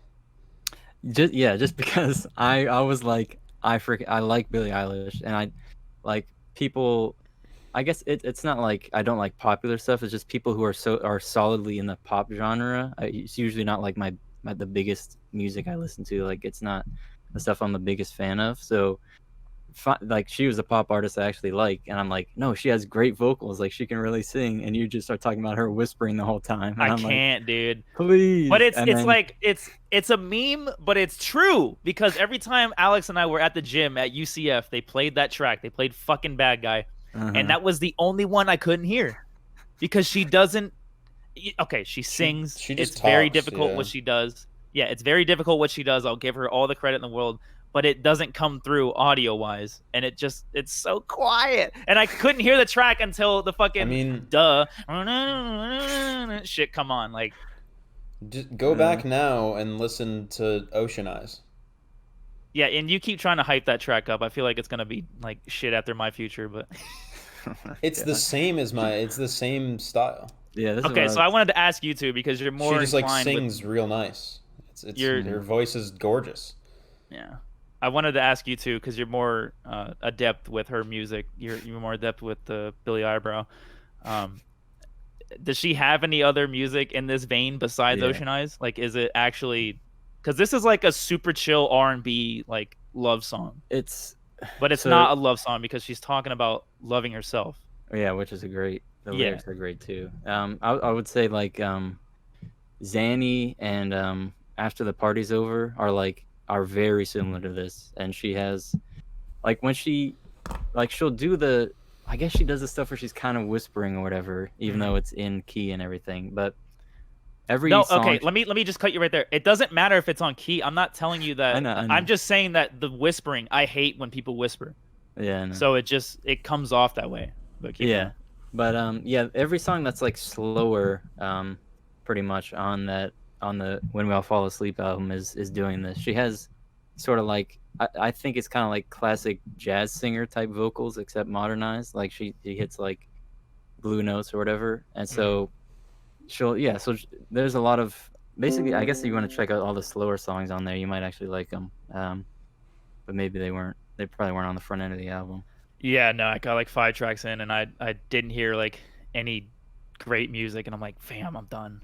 Just because I was like I like Billie Eilish, and I like people. I guess it's not like I don't like popular stuff. It's just people who are solidly in the pop genre. It's usually not like the biggest music I listen to. Like it's not the stuff I'm the biggest fan of. So like she was a pop artist I actually like, and I'm like, no, she has great vocals, like she can really sing, and you just start talking about her whispering the whole time. And I can't, dude. Please. But it's a meme, but it's true, because every time Alex and I were at the gym at UCF, they played that track. They played fucking Bad Guy, and that was the only one I couldn't hear, because she doesn't. Okay, she sings. She just it's very talks, difficult what she does. Yeah, it's very difficult what she does. I'll give her all the credit in the world. But it doesn't come through audio-wise, and it's so quiet. And I couldn't hear the track until the fucking duh shit come on. Like, Just go back now and listen to Ocean Eyes. Yeah, and you keep trying to hype that track up. I feel like it's gonna be like shit after My Future, but It's the same as my. It's the same style. Yeah, this is okay. what So I wanted to ask you two because you're She more just like inclined sings with real nice. It's You're- her voice is gorgeous. yeah. I wanted to ask you too because you're more adept with her music. You're more adept with the Billy Eyebrow. Um, does she have any other music in this vein besides Yeah. Ocean Eyes? Like, is it actually? Because this is like a super chill R&B like love song, It's but it's So- not a love song because she's talking about loving herself. yeah, which is a great. The Yeah. lyrics are great too. I would say like Zanny and After the Party's Over are very similar to this, and she has like when she'll do the. I guess she does the stuff where she's kind of whispering or whatever, even though it's in key and everything. But every No, song, okay. Let me just cut you right there. It doesn't matter if it's on key. I'm not telling you that. I know. I'm just saying that the whispering. I hate when people whisper. Yeah. I know. So it comes off that way. But keep Yeah, going. but yeah, every song that's like slower, pretty much on the When We All Fall Asleep album is doing this. She has sort of like I think it's kind of like classic jazz singer type vocals, except modernized. Like she hits like blue notes or whatever, and so there's a lot of basically. I guess if you want to check out all the slower songs on there, you might actually like them. But maybe they weren't. They probably weren't on the front end of the album. Yeah, no, I got like 5 tracks in, and I didn't hear like any great music, and I'm like, fam, I'm done.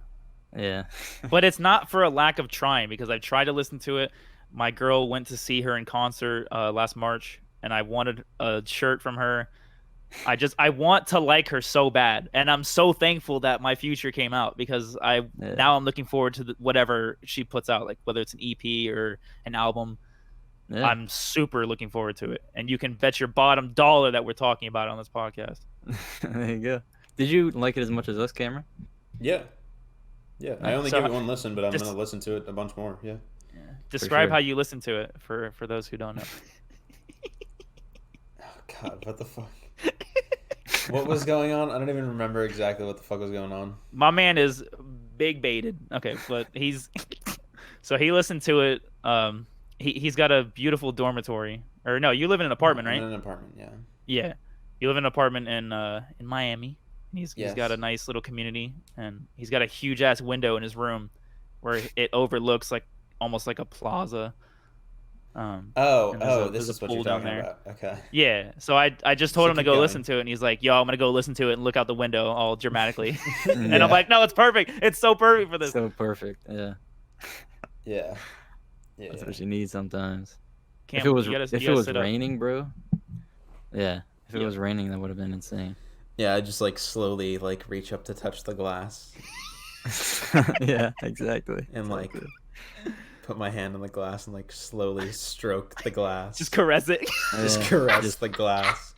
Yeah. But it's not for a lack of trying because I've tried to listen to it. My girl went to see her in concert last March, and I wanted a shirt from her. I want to like her so bad, and I'm so thankful that My Future came out because now I'm looking forward to whatever she puts out, like whether it's an EP or an album. Yeah. I'm super looking forward to it, and you can bet your bottom dollar that we're talking about it on this podcast. There you go. Did you like it as much as us, Cameron? Yeah. Yeah. I only So- give it one listen, but I'm just- gonna listen to it a bunch more. Yeah. Describe sure. how you listen to it for those who don't know. Oh God, what the fuck? What was going on? I don't even remember exactly what the fuck was going on. My man is big baited. Okay, but so he listened to it. He's got a beautiful dormitory. Or no, you live in an apartment, I'm right? in an apartment, yeah. Yeah, you live in an apartment in Miami. He's Yes. got a nice little community, and he's got a huge ass window in his room where it overlooks like almost like a plaza. And there's This a is what pool you're down talking there. about. Okay. Yeah, so I just told So him to keep go going. listen to it, and he's like, "Yo, I'm gonna go listen to it and look out the window all dramatically." And Yeah. I'm like, "No, it's perfect. It's so perfect for this." So perfect. Yeah. Yeah. Yeah. That's what you need sometimes. Cam, if it was you gotta sit up. raining, bro. Yeah. If it Yeah. was raining, that would have been insane. Yeah, I just like slowly like reach up to touch the glass Yeah, exactly. and like put my hand on the glass and like slowly stroke the glass. Just caress it. Just Yeah, caress just the glass.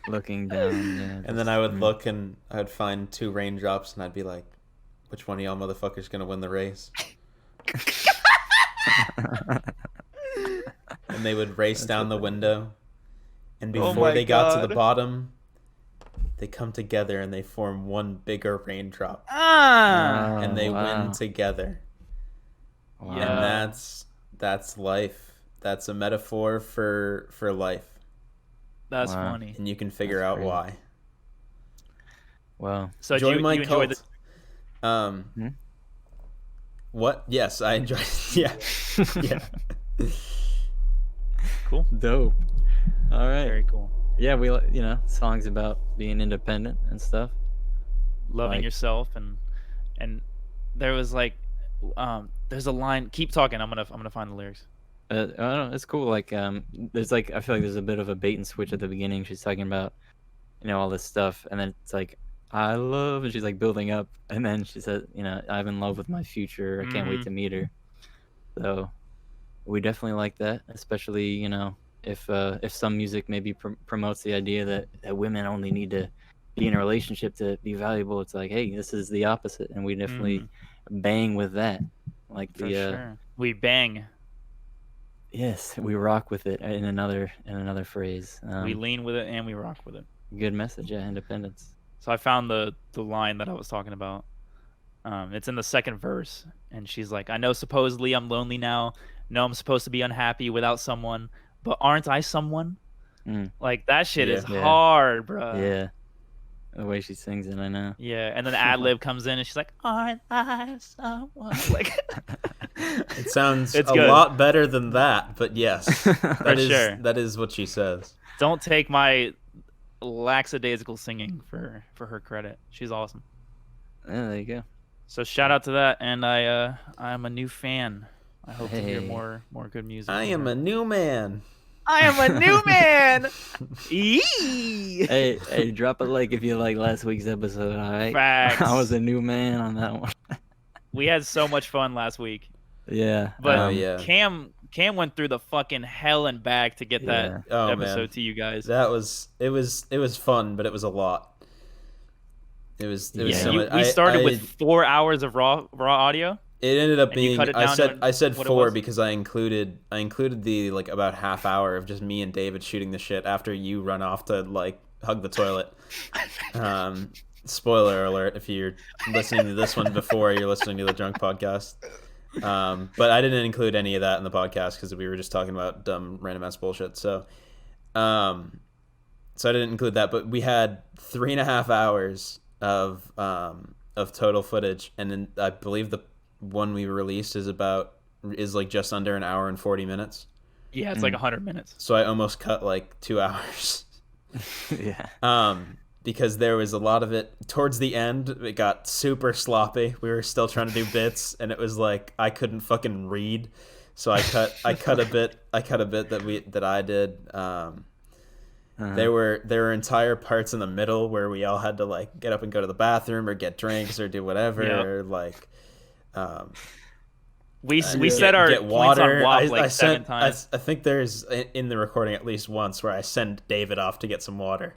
looking down. Yeah, And then I would look and I'd find 2 raindrops and I'd be like, which one of y'all motherfuckers gonna win the race? And they would race down the window. And Oh before my they got to the God. bottom, they come together and they form one bigger raindrop. Ah, And they wow. win together. Wow. Yeah. And that's life. That's a metaphor for life. that's Wow. funny. And you can figure That's out crazy. why. Wow. So do Join you my enjoy cult. the? What? Yes, I enjoy. Yeah, yeah. Cool. Dope. All right. Very cool. Yeah, we songs about being independent and stuff. Loving Like- yourself and there was like there's a line. Keep talking. I'm gonna find the lyrics. I don't know. It's cool. Like, there's like I feel like there's a bit of a bait and switch at the beginning. She's talking about, all this stuff, and then it's like, I love, and she's like building up, and then she said, I'm in love with my future. I can't wait Mhm. to meet her. So, we definitely like that, especially if some music maybe promotes the idea that women only need to be in a relationship to be valuable. It's like, hey, this is the opposite, and we definitely bang with that. Like For the sure. We bang. yes, we rock with it in another phrase. We lean with it and we rock with it. Good message, yeah, independence. So I found the line that I was talking about. It's in the second verse, and she's like, "I know supposedly I'm lonely now. No, I'm supposed to be unhappy without someone, but aren't I someone?" Mm. Like that shit is Yeah. hard, bro. Yeah. The way she sings it, I know. Yeah, and then the ad lib comes in, and she's like, "Aren't I someone?" Like, It sounds It's a good. lot better than that, but yes, sure. that is what she says. Don't take my lackadaisical singing for her credit. She's awesome. Yeah, there you go. So shout out to that, and I'm a new fan. I hope to hear Hey. more good music. I from am her. a new man. I am a new man. Eee! Hey, drop a like if you like last week's episode, all right? Facts. I was a new man on that one. We had so much fun last week, Yeah. but Oh, yeah. Cam went through the fucking hell and back to get that Yeah. Oh, episode man. to you guys. It was fun, but it was a lot. It was Yeah. so we much. started with 4 hours of raw audio. It ended up And you being. cut it I down said to what it 4 was? because I included the like about half hour of just me and David shooting the shit after you run off to like hug the toilet. Spoiler alert if you're listening to this one before you're listening to the Drunk podcast. But I didn't include any of that in the podcast because we were just talking about dumb random ass bullshit. So I didn't include that. But we had 3.5 hours of total footage, and then I believe the one we released is like just under an hour and 40 minutes. Yeah, it's like 100 minutes. So I almost cut like 2 hours. Yeah. Because there was a lot of it towards the end. It got super sloppy. We were still trying to do bits, and it was like I couldn't fucking read, so I cut a bit that I did. There were entire parts in the middle where we all had to like get up and go to the bathroom or get drinks or do whatever. Yep. Or like We said our get points water. on WAP like 7 sent, times. I think there's in the recording at least once where I send David off to get some water.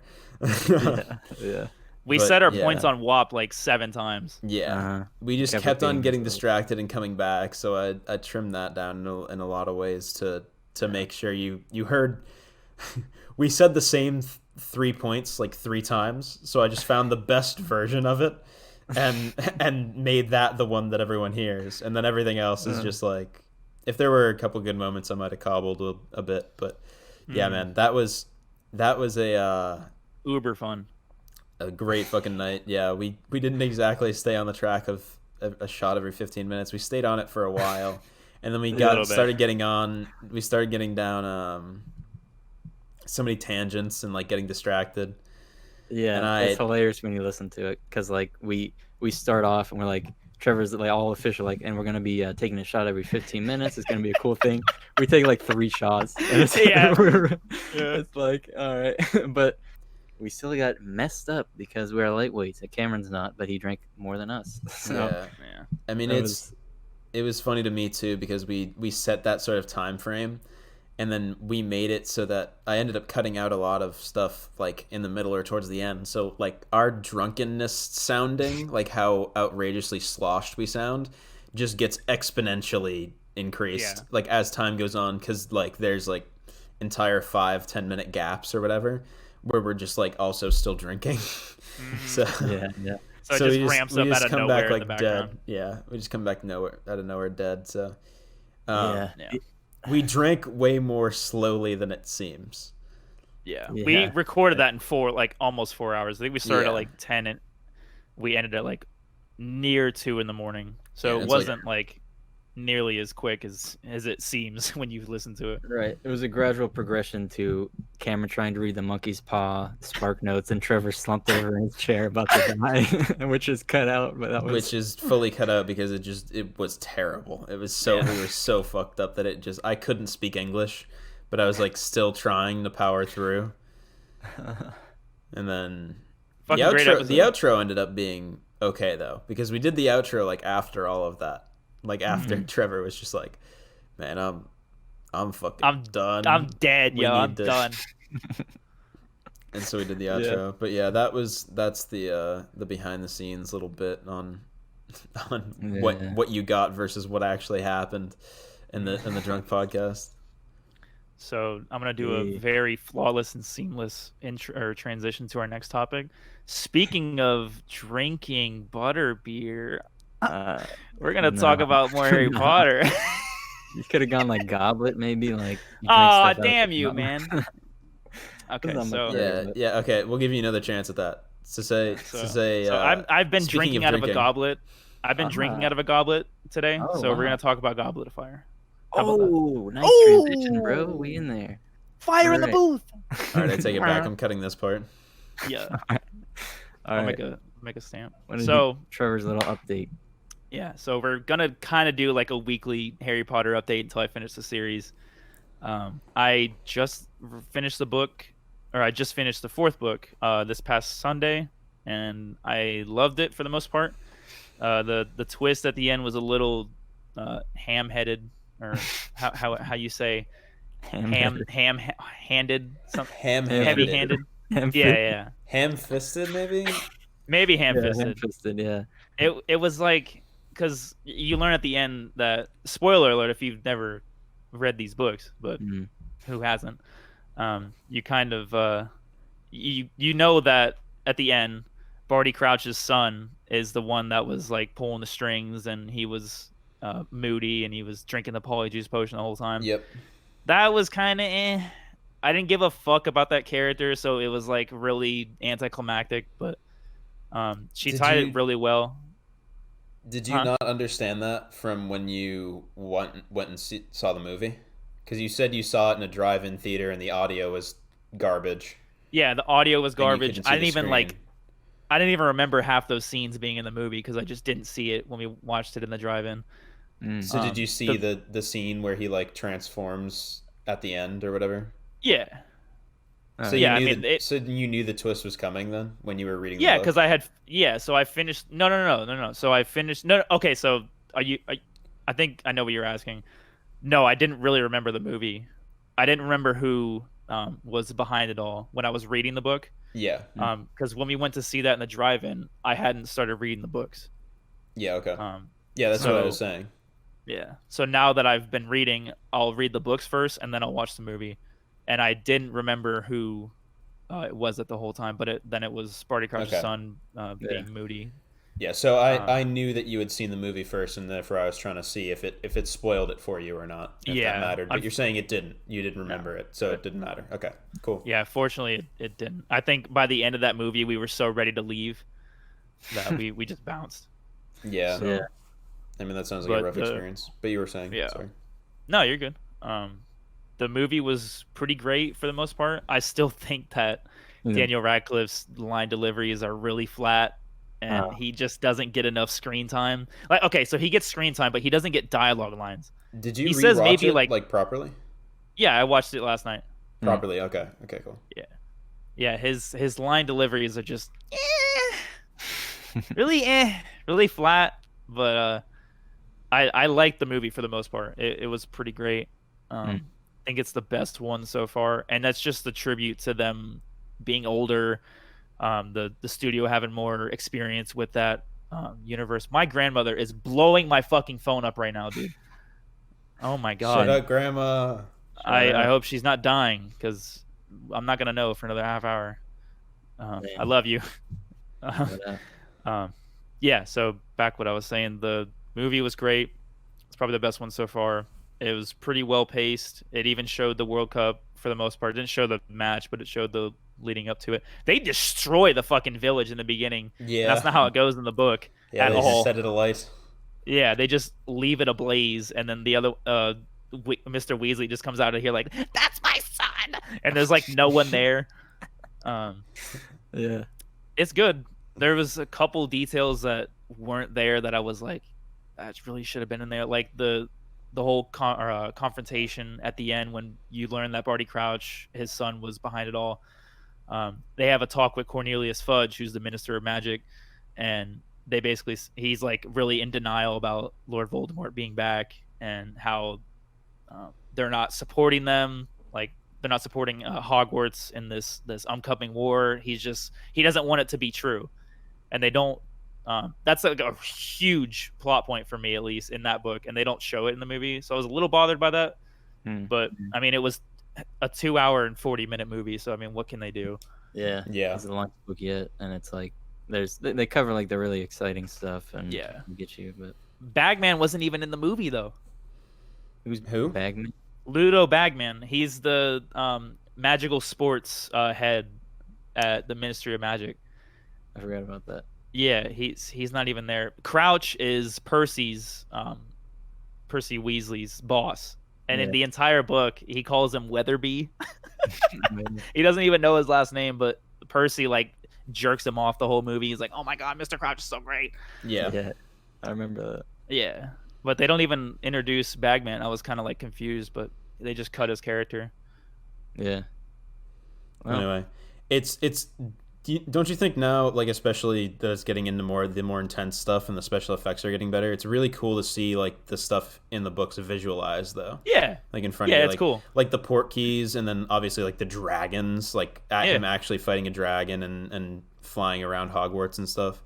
Yeah. We but, said our yeah. points on WAP like 7 times. Yeah, Uh-huh. we just Kept kept on repeating getting themselves. distracted and coming back. So I trimmed that down in a lot of ways to make sure you heard. We said the same 3 points like 3 times, so I just found the best version of it, and made that the one that everyone hears, and then everything else is just like, if there were a couple good moments, I might have cobbled a bit, but yeah, man, that was a Uber fun. great fucking night. Yeah, we didn't exactly stay on the track of a shot every 15 minutes. We stayed on it for a while, and then we started getting down so many tangents and like getting distracted. Yeah, And it's hilarious when you listen to it because like we start off and we're like Trevor's like all official like and we're gonna be taking a shot every 15 minutes. It's gonna be a cool thing. We take like 3 shots. And it's, Yeah. It's like all right, but we still got messed up because we're lightweights. And Cameron's not, but he drank more than us. So Yeah, Yeah. I mean that it was funny to me too because we set that sort of time frame, and then we made it so that I ended up cutting out a lot of stuff like in the middle or towards the end. So like our drunkenness sounding, like how outrageously sloshed we sound, just gets exponentially increased Yeah. like as time goes on, because like there's like entire 5-10 minute gaps or whatever where we're just like also still drinking. So yeah. So it just ramps up out of nowhere in the background. dead. Yeah, we just come back out of nowhere dead. So Yeah. Yeah. we drank way more slowly than it seems. Yeah. Yeah. We recorded that in almost 4 hours. I think we started Yeah. at like 10 and we ended at like near 2 in the morning. So Yeah, it it's like- wasn't like nearly as quick as it seems when you listen to it. Right. It was a gradual progression to Cameron trying to read the monkey's paw, Spark Notes, and Trevor slumped over in his chair about to die, which is cut out. But that was Which is fully cut out because it was terrible. It was so we were so fucked up that I couldn't speak English, but I was like still trying to power through. And then Fucking great episode. the outro ended up being okay though, because we did the outro like after all of that. Like after Trevor was just like, "Man, I'm fucking done. I'm dead, We yo. need I'm this." done. And so we did the outro. But yeah, that's the behind the scenes little bit on what you got versus what actually happened in the drunk podcast. So I'm gonna do a very flawless and seamless transition to our next topic. Speaking of drinking butterbeer, We're gonna No. talk about more Harry No. Potter. You could have gone like Goblet, maybe like. You drink Aw, stuff out of damn the you, goblet. man. Okay, Not much so better. Yeah, yeah. Okay, we'll give you another chance at that. To say, I've been speaking drinking of out of a drinking. goblet. I've been drinking Ah. out of a goblet today, Oh, so we're wow. gonna talk about Goblet of Fire. How about that? Oh, nice transition, bro. We in there. Fire in the Alright. booth. All right, I take it back. I'm cutting this part. Yeah, All I'll right. make a stamp. What is So Trevor's little update? yeah, so we're gonna kind of do like a weekly Harry Potter update until I finish the series. I just finished the book, or I just finished the fourth book this past Sunday, and I loved it for the most part. The twist at the end was a little ham-headed, or how you say ham-handed, something heavy-handed. Yeah, Ham-fisted, maybe. maybe Yeah, ham-fisted. ham-fisted, yeah. It was like, because you learn at the end that, spoiler alert if you've never read these books, but who hasn't, you kind of you know that at the end Barty Crouch's son is the one that was like pulling the strings, and he was moody, and he was drinking the polyjuice potion the whole time. Yep. That was kind of I didn't give a fuck about that character, so it was like really anticlimactic, but she tied it really well. Did you not understand that from when you went and saw the movie? Because you said you saw it in a drive-in theater and the audio was garbage. Yeah, the audio was garbage. I didn't even remember half those scenes being in the movie because I just didn't see it when we watched it in the drive-in. So did you see the scene where he like transforms at the end or whatever? Yeah. So yeah, so you knew the twist was coming then when you were reading. Yeah, the book? because I had so I finished. No. So I finished. No. Okay, so I think I know what you're asking. No, I didn't really remember the movie. I didn't remember who was behind it all when I was reading the book. Yeah. Because when we went to see that in the drive-in, I hadn't started reading the books. Yeah. Okay. Yeah, that's what I was saying. Yeah. So now that I've been reading, I'll read the books first, and then I'll watch the movie. And I didn't remember who it was at the whole time, but then it was Barty Crouch's son being moody. Yeah, so I knew that you had seen the movie first, and therefore I was trying to see if it spoiled it for you or not. If that mattered, but you're saying it didn't. You didn't remember it, so it didn't matter. Okay, cool. Yeah, fortunately it didn't. I think by the end of that movie, we were so ready to leave that we just bounced. Yeah. So, yeah. I mean, that sounds like a rough experience. But you were saying, sorry. No, you're good. The movie was pretty great for the most part. I still think that Daniel Radcliffe's line deliveries are really flat, and he just doesn't get enough screen time. Like, okay, so he gets screen time, but he doesn't get dialogue lines. Did you he says maybe it, like properly? Yeah, I watched it last night. Properly, okay, cool. Yeah. His line deliveries are just really flat, but I liked the movie for the most part. It was pretty great. I think it's the best one so far, and that's just the tribute to them being older, the studio having more experience with that universe. My grandmother is blowing my fucking phone up right now, dude. Oh my god! Shut up, Grandma. I hope she's not dying, because I'm not gonna know for another half hour. I love you. Yeah. So back what I was saying, the movie was great. It's probably the best one so far. It was pretty well paced. It even showed the World Cup for the most part. It didn't show the match, but it showed the leading up to it. They destroy the fucking village in the beginning. Yeah. That's not how it goes in the book at they all. Just set it alight. Yeah, they just leave it ablaze, and then the other Mr. Weasley just comes out of here like, "That's my son," and there's like no one there. Yeah, it's good. There was a couple details that weren't there that I was like, that really should have been in there, like the whole confrontation at the end when you learn that Barty Crouch, his son, was behind it all. They have a talk with Cornelius Fudge, who's the Minister of Magic, and they basically, he's like really in denial about Lord Voldemort being back, and how they're not supporting them, like they're not supporting Hogwarts in this upcoming war. He doesn't want it to be true, and they don't. That's like a huge plot point for me, at least in that book, and they don't show it in the movie, so I was a little bothered by that. But I mean, it was a 2-hour and 40-minute movie, so I mean, what can they do? Yeah. It hasn't launched the book yet, and it's like they cover like the really exciting stuff and Yeah. get you. But Bagman wasn't even in the movie though. Who? Bagman? Ludo Bagman. He's the magical sports head at the Ministry of Magic. I forgot about that. Yeah, he's not even there. Crouch is Percy Weasley's boss, and in Yeah. the entire book, he calls him Weatherby. He doesn't even know his last name, but Percy like jerks him off the whole movie. He's like, "Oh my god, Mr. Crouch is so great." Yeah. I remember that. Yeah, but they don't even introduce Bagman. I was kind of like confused, but they just cut his character. Yeah. Well, Anyway, it's don't you think now, like especially that it's getting into the more intense stuff and the special effects are getting better? It's really cool to see like the stuff in the books visualized though. Yeah, Like in front yeah, of you, it's like, cool. like the port keys, and then obviously like the dragons, like him actually fighting a dragon and flying around Hogwarts and stuff.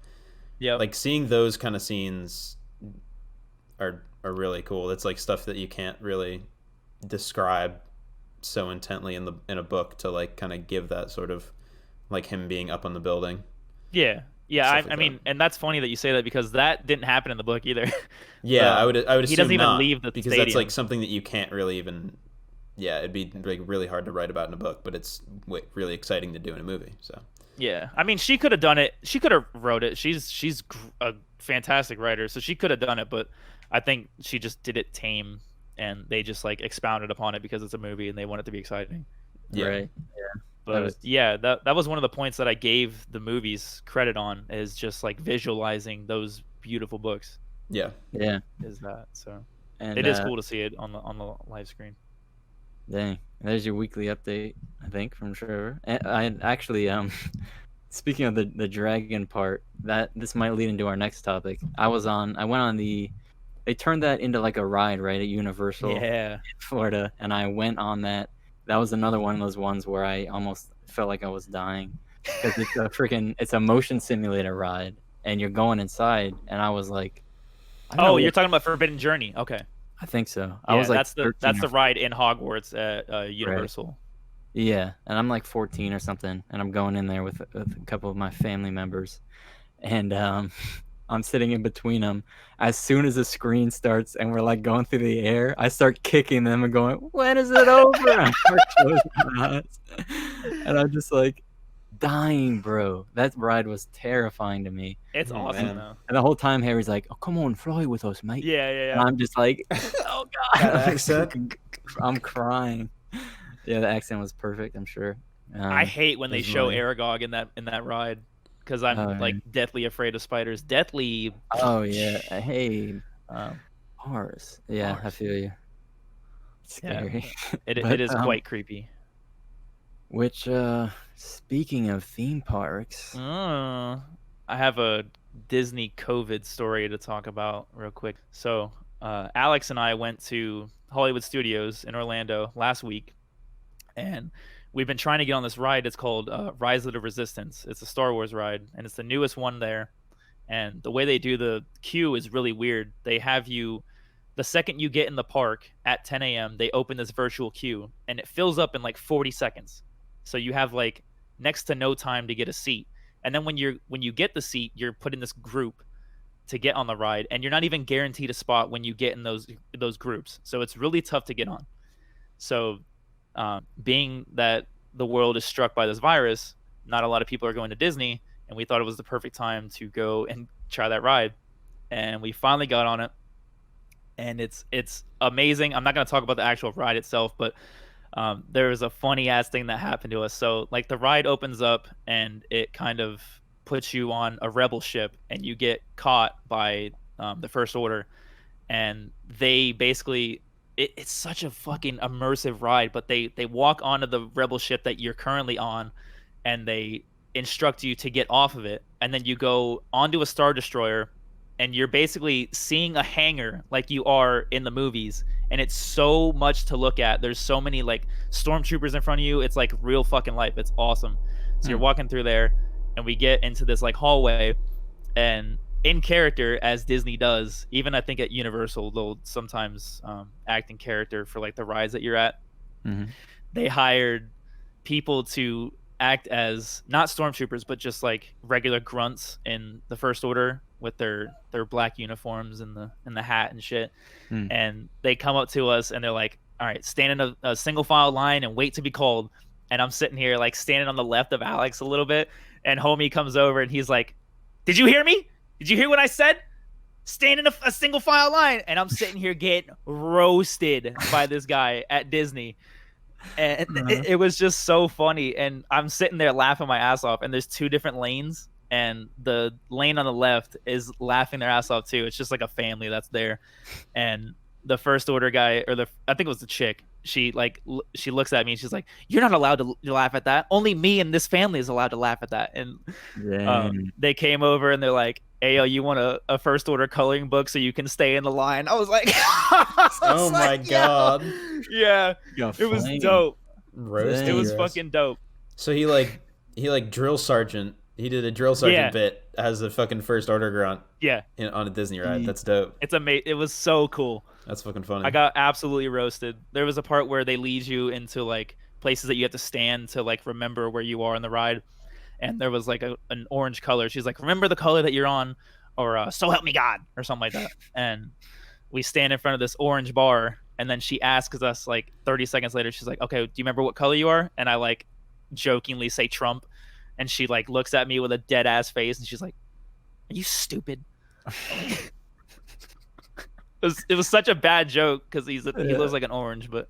Yeah, Like seeing those kind of scenes are really cool. It's like stuff that you can't really describe so intently in a book to like kind of give that sort of like him being up on the building. yeah. Stuff I like mean, and that's funny that you say that because that didn't happen in the book either. Yeah, I would assume he doesn't even not, leave the because stadium. that's like something that you can't really even. Yeah, it'd be like really hard to write about in a book, but it's really exciting to do in a movie. So Yeah, I mean, she could have done it. She could have wrote it. She's a fantastic writer, so she could have done it. But I think she just did it tame, and they just like expounded upon it because it's a movie and they want it to be exciting. yeah, Right. But that was one of the points that I gave the movies credit on, is just like visualizing those beautiful books. yeah. Yeah. Is that so? And It is cool to see it on the live screen. Dang. There's your weekly update, I think, from Trevor. And I actually speaking of the dragon part, that this might lead into our next topic. I went on they turned that into like a ride, right, at Universal Yeah. in Florida, and I went on that. That was another one of those ones where I almost felt like I was dying, because it's a motion simulator ride and you're going inside, and I was like, I don't know You're what- talking about Forbidden Journey. Okay. I think so. Yeah, I was like that's the 13 or ride in Hogwarts at Universal. Yeah, and I'm like 14 or something, and I'm going in there with a couple of my family members, and I'm sitting in between them. As soon as the screen starts and we're like going through the air, I start kicking them and going, "When is it over?" And I start closing my eyes, and I'm just like dying, bro. That ride was terrifying to me. It's Oh, awesome man. though. And the whole time Harry's like, "Oh, come on, fly with us, mate." Yeah, yeah, And yeah. I'm just like, "Oh God!" That accent? I'm crying. Yeah, the accent was perfect, I'm sure. I hate when they there's show money. Aragog in that ride, because I'm Oh, like deathly afraid of spiders. Deathly. Oh yeah. Hey, Mars. Yeah, I Mars. feel you. It's Yeah. scary. It But, is quite creepy. Which, speaking of theme parks, I have a Disney COVID story to talk about real quick. So, Alex and I went to Hollywood Studios in Orlando last week, and we've been trying to get on this ride. It's called Rise of the Resistance. It's a Star Wars ride, and it's the newest one there. And the way they do the queue is really weird. They have you, the second you get in the park at 10 a.m., they open this virtual queue, and it fills up in like 40 seconds. So you have like next to no time to get a seat. And then when you get the seat, you're put in this group to get on the ride, and you're not even guaranteed a spot when you get in those groups. So it's really tough to get on. So being that the world is struck by this virus, not a lot of people are going to Disney, and we thought it was the perfect time to go and try that ride. And we finally got on it, and it's amazing. I'm not going to talk about the actual ride itself, but there was a funny ass thing that happened to us. So like the ride opens up and it kind of puts you on a rebel ship, and you get caught by the First Order, and they basically it's such a fucking immersive ride. But they walk onto the rebel ship that you're currently on, and they instruct you to get off of it, and then you go onto a Star Destroyer, and you're basically seeing a hangar like you are in the movies. And it's so much to look at. There's so many like stormtroopers in front of you. It's like real fucking life. It's awesome. So you're walking through there, and we get into this like hallway, and in character, as Disney does, even I think at Universal, they'll sometimes act in character for like the rides that you're at. Mhm. They hired people to act as not stormtroopers, but just like regular grunts in the First Order with their black uniforms and the hat and shit. And they come up to us and they're like, all right, stand in a single file line and wait to be called. And I'm sitting here like standing on the left of Alex a little bit, and homie comes over and he's like, did you hear me? Did you hear what I said? Stand in a single file line. And I'm sitting here getting roasted by this guy at Disney. And it was just so funny. And I'm sitting there laughing my ass off. And there's two different lanes. And the lane on the left is laughing their ass off too. It's just like a family that's there. And the First Order guy, or I think it was the chick, she looks at me and she's like, you're not allowed to laugh at that. Only me and this family is allowed to laugh at that. And they came over and they're like, hey, yo, you want a First Order coloring book so you can stay in the line? I was like, oh my God. Yeah. It was dope. Roasting. It was fucking dope. So he drill sergeant. He did a drill sergeant bit as a fucking First Order grunt. Yeah. On a Disney ride. That's dope. It's amazing. It was so cool. That's fucking funny. I got absolutely roasted. There was a part where they lead you into like places that you have to stand to like remember where you are on the ride. And there was like an orange color. She's like, remember the color that you're on, or so help me God, or something like that. And we stand in front of this orange bar, and then she asks us like 30 seconds later, she's like, okay, do you remember what color you are? And I like jokingly say Trump. And she like looks at me with a dead ass face, and she's like, are you stupid? It was such a bad joke because he looks like an orange, but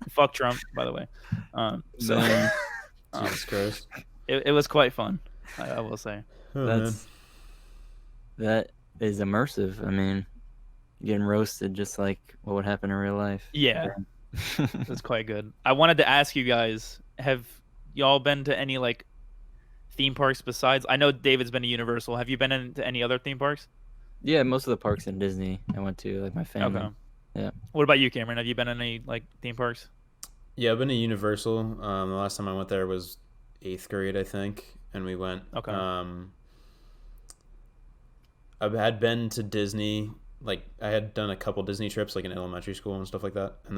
fuck Trump, by the way. Jesus Christ. It was quite fun, I will say. That is immersive. I mean, getting roasted just like what would happen in real life. Yeah. It was quite good. I wanted to ask you guys, have y'all been to any like theme parks besides? I know David's been to Universal. Have you been into any other theme parks? Yeah, most of the parks in Disney I went to, like my family. Okay. Yeah. What about you, Cameron? Have you been in any like theme parks? Yeah, I've been to Universal. The last time I went there was 8th grade, I think, and we went. Okay. I had been to Disney. Like, I had done a couple Disney trips, like in elementary school and stuff like that. And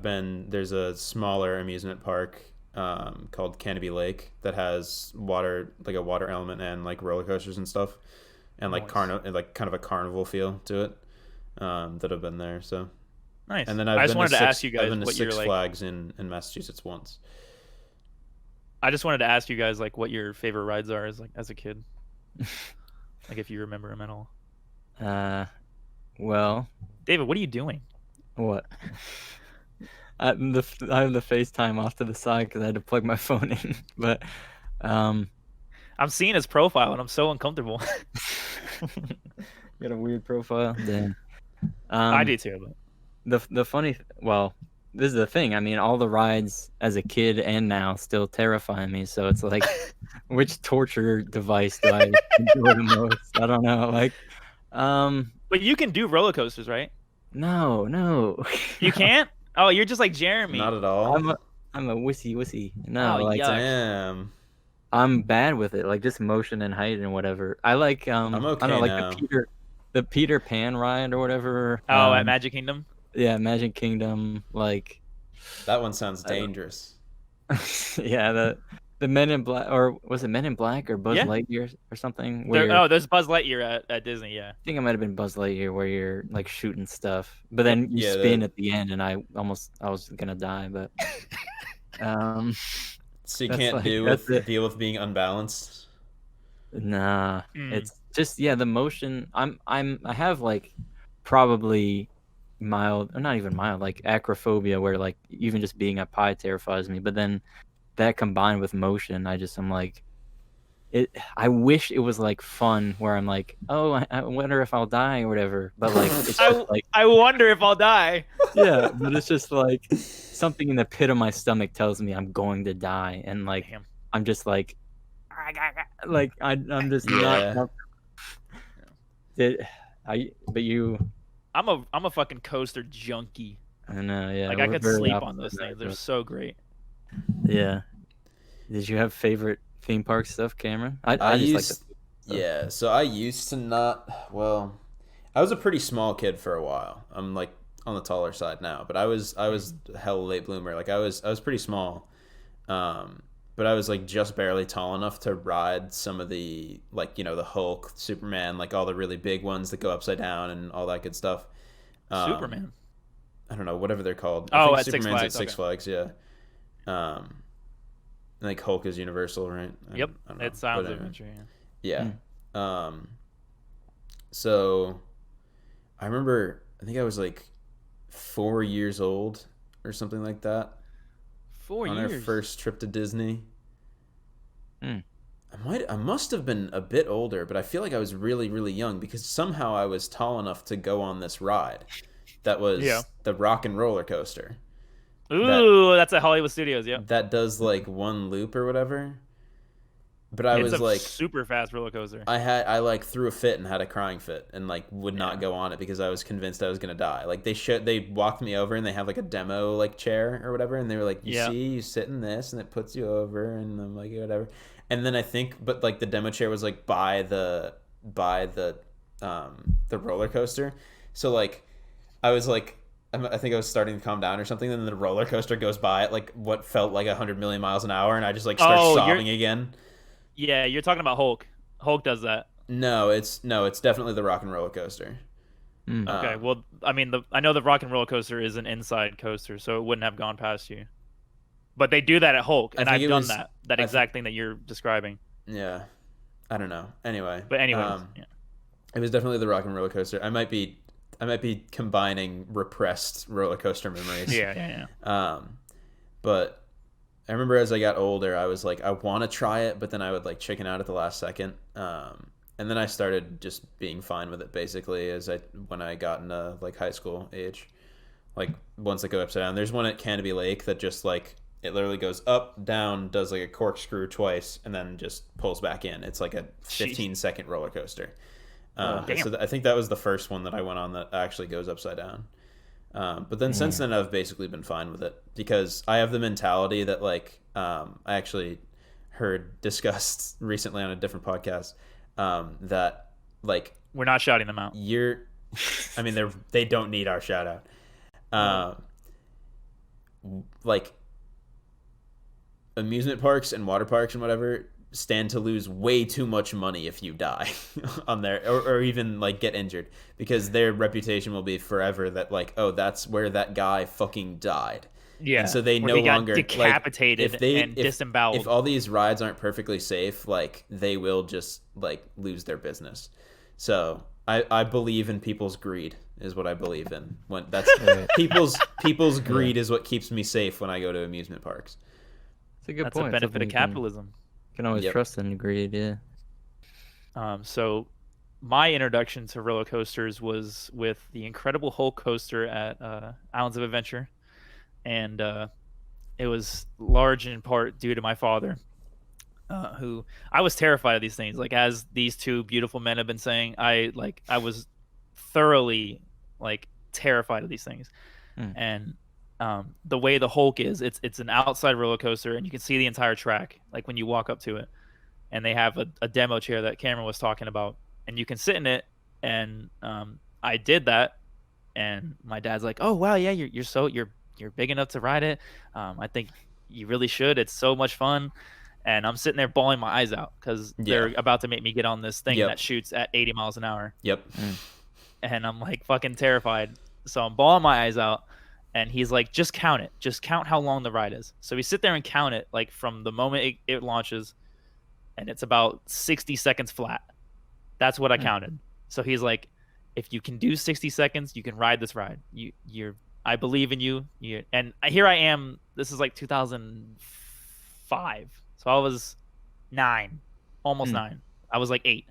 then there's a smaller amusement park called Canopy Lake that has water, like a water element and like roller coasters and stuff, and like kind of a carnival feel to it. That have been there. So nice. And then I just wanted to ask you guys, I've been to what Six your Flags in Massachusetts once. I just wanted to ask you guys like what your favorite rides are as a kid, like if you remember them at all. Well, David, what are you doing? What? I have the FaceTime off to the side because I had to plug my phone in. But I'm seeing his profile and I'm so uncomfortable. Got a weird profile. Damn. I do too. But the funny, well, this is the thing. I mean, all the rides as a kid and now still terrify me. So it's like, which torture device do I enjoy the most? I don't know. Like, but you can do roller coasters, right? No. You can't? Oh, you're just like Jeremy. Not at all. I'm a wussy. No, oh, like damn. I'm bad with it. Like just motion and height and whatever. I like I'm okay I don't know, now. like the Peter Pan ride or whatever. Oh, at Magic Kingdom? Yeah, Magic Kingdom. Like that one sounds dangerous. Yeah, the Men in Black, or was it Men in Black or Buzz Lightyear or something? There's Buzz Lightyear at Disney, yeah. I think it might have been Buzz Lightyear where you're like shooting stuff, but then you spin at the end, and I was gonna die, but so you can't deal with being unbalanced. Nah, it's just the motion. I have like probably mild, or not even mild, like acrophobia, where like even just being up high terrifies me, but then that combined with motion, I'm like, I wish it was like fun where I'm like, oh, I wonder if I'll die or whatever, but like it's just like I wonder if I'll die. Yeah, but it's just like something in the pit of my stomach tells me I'm going to die, and like I'm just like I'm just not. But you. I'm a fucking coaster junkie. I know, yeah. Like I could sleep on those things. They're so great. Yeah. Did you have favorite theme park stuff, Cameron? I used so I used to not. Well, I was a pretty small kid for a while. I'm like on the taller side now, but I was hell late bloomer. Like I was pretty small, But I was like just barely tall enough to ride some of the, like, the Hulk, Superman, like all the really big ones that go upside down and all that good stuff. Superman. I don't know, whatever they're called. Oh, I think at Six Superman's Flags, at Six okay. Flags, yeah. And like Hulk is Universal, right? Yep, I don't know, it sounds but anyway. adventure. Yeah. Yeah. So I remember, I think I was like 4 years old or something like that 4 on our years. first trip to Disney. Mm. I must have been a bit older, but I feel like I was really, really young because somehow I was tall enough to go on this ride. That was the Rock and Roller Coaster. Ooh, that's at Hollywood Studios. Yep. That does like one loop or whatever. But I It's was a like, super fast roller coaster. I like threw a fit and had a crying fit and like would not go on it because I was convinced I was gonna die. Like they walked me over and they have like a demo like chair or whatever, and they were like, you sit in this and it puts you over, and I'm like, whatever. And then I think, but like the demo chair was like by the roller coaster, so like I was like, I think I was starting to calm down or something, and then the roller coaster goes by at like what felt like 100 million miles an hour, and I just like start sobbing again. Yeah, you're talking about Hulk. Hulk does that. No, it's definitely the Rock and Roller Coaster. Okay, well, I mean, I know the Rock and Roller Coaster is an inside coaster, so it wouldn't have gone past you. But they do that at Hulk, and I've done that exact thing that you're describing. Yeah, I don't know. Anyway, but anyways, yeah. It was definitely the Rock and Roller Coaster. I might be combining repressed roller coaster memories. Yeah. But I remember as I got older, I was like, I want to try it, but then I would like chicken out at the last second. And then I started just being fine with it basically when I got into like high school age. Like once I go upside down, there's one at Canopy Lake that just like it literally goes up, down, does like a corkscrew twice, and then just pulls back in. It's like a 15-second roller coaster. So I think that was the first one that I went on that actually goes upside down. But then since then, I've basically been fine with it because I have the mentality that like I actually heard discussed recently on a different podcast that like we're not shouting them out. I mean they don't need our shout out. Like amusement parks and water parks and whatever stand to lose way too much money if you die on there or even like get injured because their reputation will be forever that like, oh, that's where that guy fucking died. Yeah. And so they or no they got longer decapitated and disemboweled. If all these rides aren't perfectly safe, like they will just like lose their business. So I believe in people's greed is what I believe in. When that's people's greed is what keeps me safe when I go to amusement parks. It's a good That's point. a benefit of capitalism. You can always trust in the greed, yeah. So my introduction to roller coasters was with the Incredible Hulk coaster at Islands of Adventure. And it was large in part due to my father, who I was terrified of these things. Like as these two beautiful men have been saying, I was thoroughly like terrified of these things. And the way the Hulk is, it's an outside roller coaster, and you can see the entire track, like when you walk up to it. And they have a demo chair that Cameron was talking about, and you can sit in it. And I did that, and my dad's like, "Oh wow, yeah, you're big enough to ride it. I think you really should. It's so much fun." And I'm sitting there bawling my eyes out because they're about to make me get on this thing that shoots at 80 miles an hour. Yep. And I'm like fucking terrified, so I'm bawling my eyes out. And he's like, just count it. Just count how long the ride is. So we sit there and count it, like from the moment it launches, and it's about 60 seconds flat. That's what I counted. So he's like, if you can do 60 seconds, you can ride this ride. I believe in you. And here I am. This is like 2005. So I was 9, almost 9. I was like 8.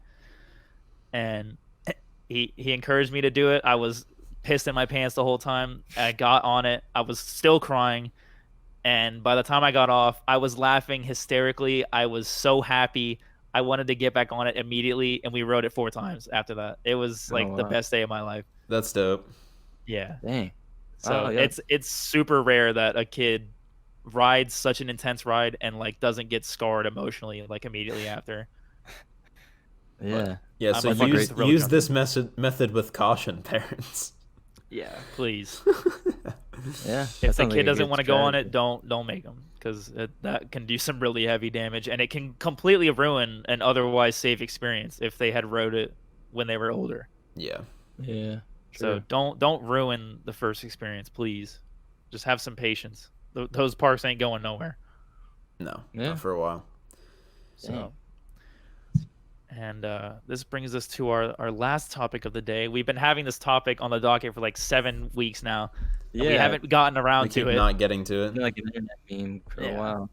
And he encouraged me to do it. I was pissed in my pants the whole time. I got on it. I was still crying. And by the time I got off, I was laughing hysterically. I was so happy. I wanted to get back on it immediately, and we rode it 4 times after that. It was like the best day of my life. That's dope. Yeah. Dang. So it's super rare that a kid rides such an intense ride and like doesn't get scarred emotionally like immediately after. Yeah. Yeah, so use this method with caution, parents. Yeah, please. Yeah. If that the sounds like kid a doesn't good want to go on strategy. it, don't make them, because that can do some really heavy damage, and it can completely ruin an otherwise safe experience if they had rode it when they were older. Yeah. Yeah. So True. don't ruin the first experience, please. Just have some patience. Those parks ain't going nowhere. No, Yeah. not for a while. So, and this brings us to our last topic of the day. We've been having this topic on the docket for like 7 weeks now. And we haven't gotten We around keep to it. not getting to I it. feel like an internet meme for a while.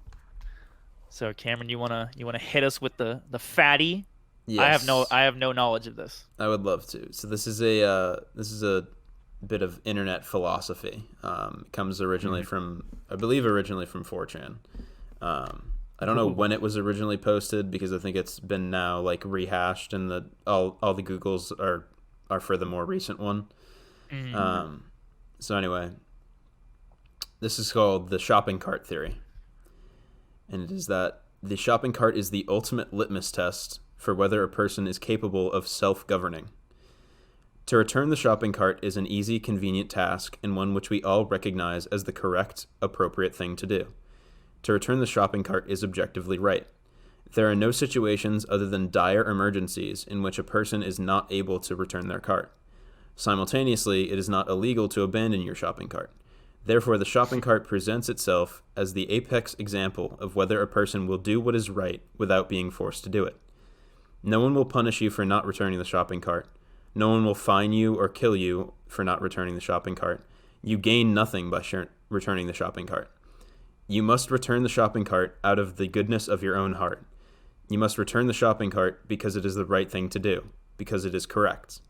So Cameron, you wanna hit us with the fatty? Yes. I have no knowledge of this. I would love to. So this is a bit of internet philosophy. It comes originally from, I believe, originally from 4chan. I don't know when it was originally posted, because I think it's been now like rehashed, and all the Googles are for the more recent one. So anyway, this is called the shopping cart theory, and it is that the shopping cart is the ultimate litmus test for whether a person is capable of self-governing. To return the shopping cart is an easy, convenient task, and one which we all recognize as the correct, appropriate thing to do. To return the shopping cart is objectively right. There are no situations other than dire emergencies in which a person is not able to return their cart. Simultaneously, it is not illegal to abandon your shopping cart. Therefore, the shopping cart presents itself as the apex example of whether a person will do what is right without being forced to do it. No one will punish you for not returning the shopping cart. No one will fine you or kill you for not returning the shopping cart. You gain nothing by returning the shopping cart. You must return the shopping cart out of the goodness of your own heart. You must return the shopping cart because it is the right thing to do, because it is correct.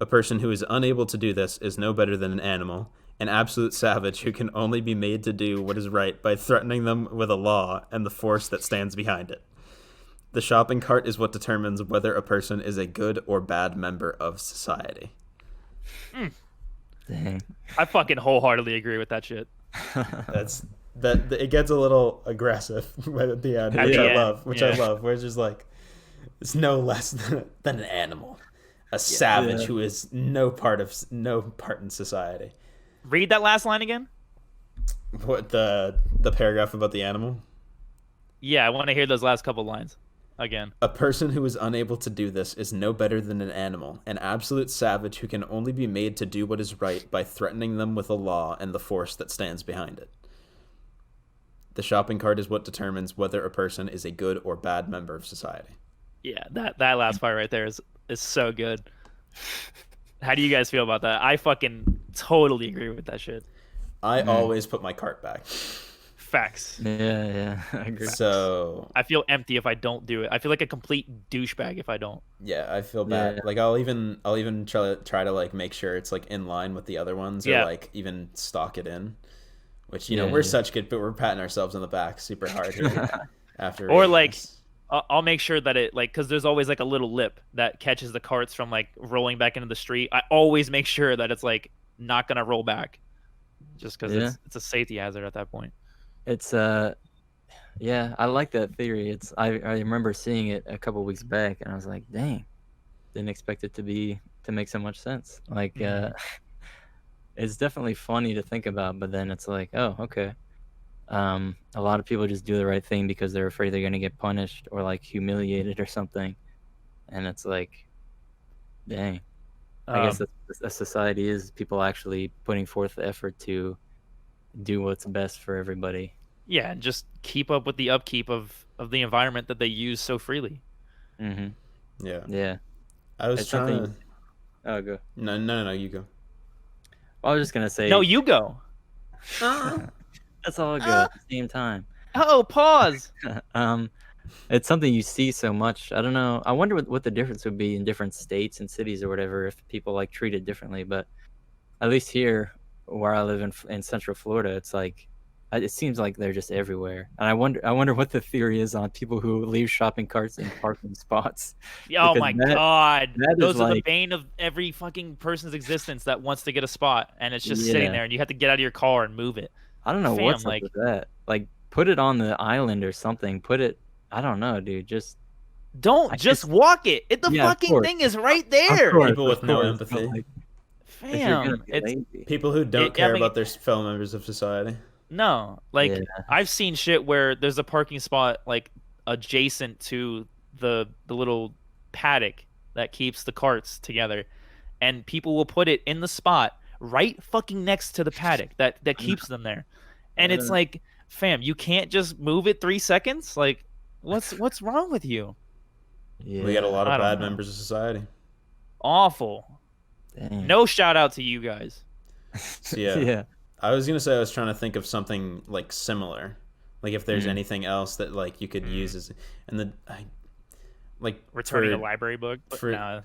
A person who is unable to do this is no better than an animal, an absolute savage who can only be made to do what is right by threatening them with a law and the force that stands behind it. The shopping cart is what determines whether a person is a good or bad member of society. Dang. I fucking wholeheartedly agree with that shit. It gets a little aggressive at the end, At which the I end, love. yeah. Where it's just like, it's no less than an animal, a savage who is no part in society. Read that last line again. What, the paragraph about the animal? Yeah, I want to hear those last couple lines again. A person who is unable to do this is no better than an animal, an absolute savage who can only be made to do what is right by threatening them with a law and the force that stands behind it. The shopping cart is what determines whether a person is a good or bad member of society. Yeah, that last part right there is so good. How do you guys feel about that? I fucking totally agree with that shit. I always put my cart back. Facts. Yeah, I agree. So I feel empty if I don't do it. I feel like a complete douchebag if I don't. yeah, I feel bad. Yeah. Like I'll even try to like make sure it's like in line with the other ones, Yeah. or like even stock it in. Which you know Yeah, we're yeah. such good, but we're patting ourselves on the back super hard here after. Or reading like this. I'll make sure that it like, because there's always like a little lip that catches the carts from like rolling back into the street. I always make sure that it's like not gonna roll back, just because Yeah. it's a safety hazard at that point. It's yeah, I like that theory. I remember seeing it a couple weeks back, and I was like, dang, didn't expect it to make so much sense. Like it's definitely funny to think about, but then it's like, oh, okay. A lot of people just do the right thing because they're afraid they're gonna get punished or like humiliated or something, and it's like, dang. I guess that's a society is people actually putting forth the effort to do what's best for everybody. Yeah, and just keep up with the upkeep of the environment that they use so freely. Mm-hmm. Yeah. Yeah. I was It's trying something- to. Oh, go. No, you go. I was just gonna say. No, you go. That's all good at the same time. Oh, pause. It's something you see so much. I don't know. I wonder what the difference would be in different states and cities or whatever if people like treat it differently. But at least here, where I live in Central Florida, it's like it seems like they're just everywhere. And I wonder what the theory is on people who leave shopping carts in parking spots. Oh Because my that- god, that is those are the like- bane of every fucking person's existence that wants to get a spot, and it's just sitting Yeah. there, and you have to get out of your car and move it. I don't know Fam, what's like- up with that. Like, put it on the island or something. Put it. I don't know, dude. Just Don't I just just- walk it. The Yeah, of fucking course. thing is right Of there. course, People with of no course, but, empathy. like, If you're gonna Fam, be it's lazy. People who don't I care mean, about their fellow members of society. no, like Yeah. I've seen shit where there's a parking spot like adjacent to the little paddock that keeps the carts together, and people will put it in the spot right fucking next to the paddock that keeps them there. And it's like, fam, you can't just move it 3 seconds? Like, what's wrong with you? Yeah. We got a lot I of don't bad know. members of society. Awful. Dang. No shout out to you guys. So, yeah. Yeah. I was gonna say I was trying to think of something like similar, like if there's anything else that like you could use as, and like Returning for- a library book. for- Nah.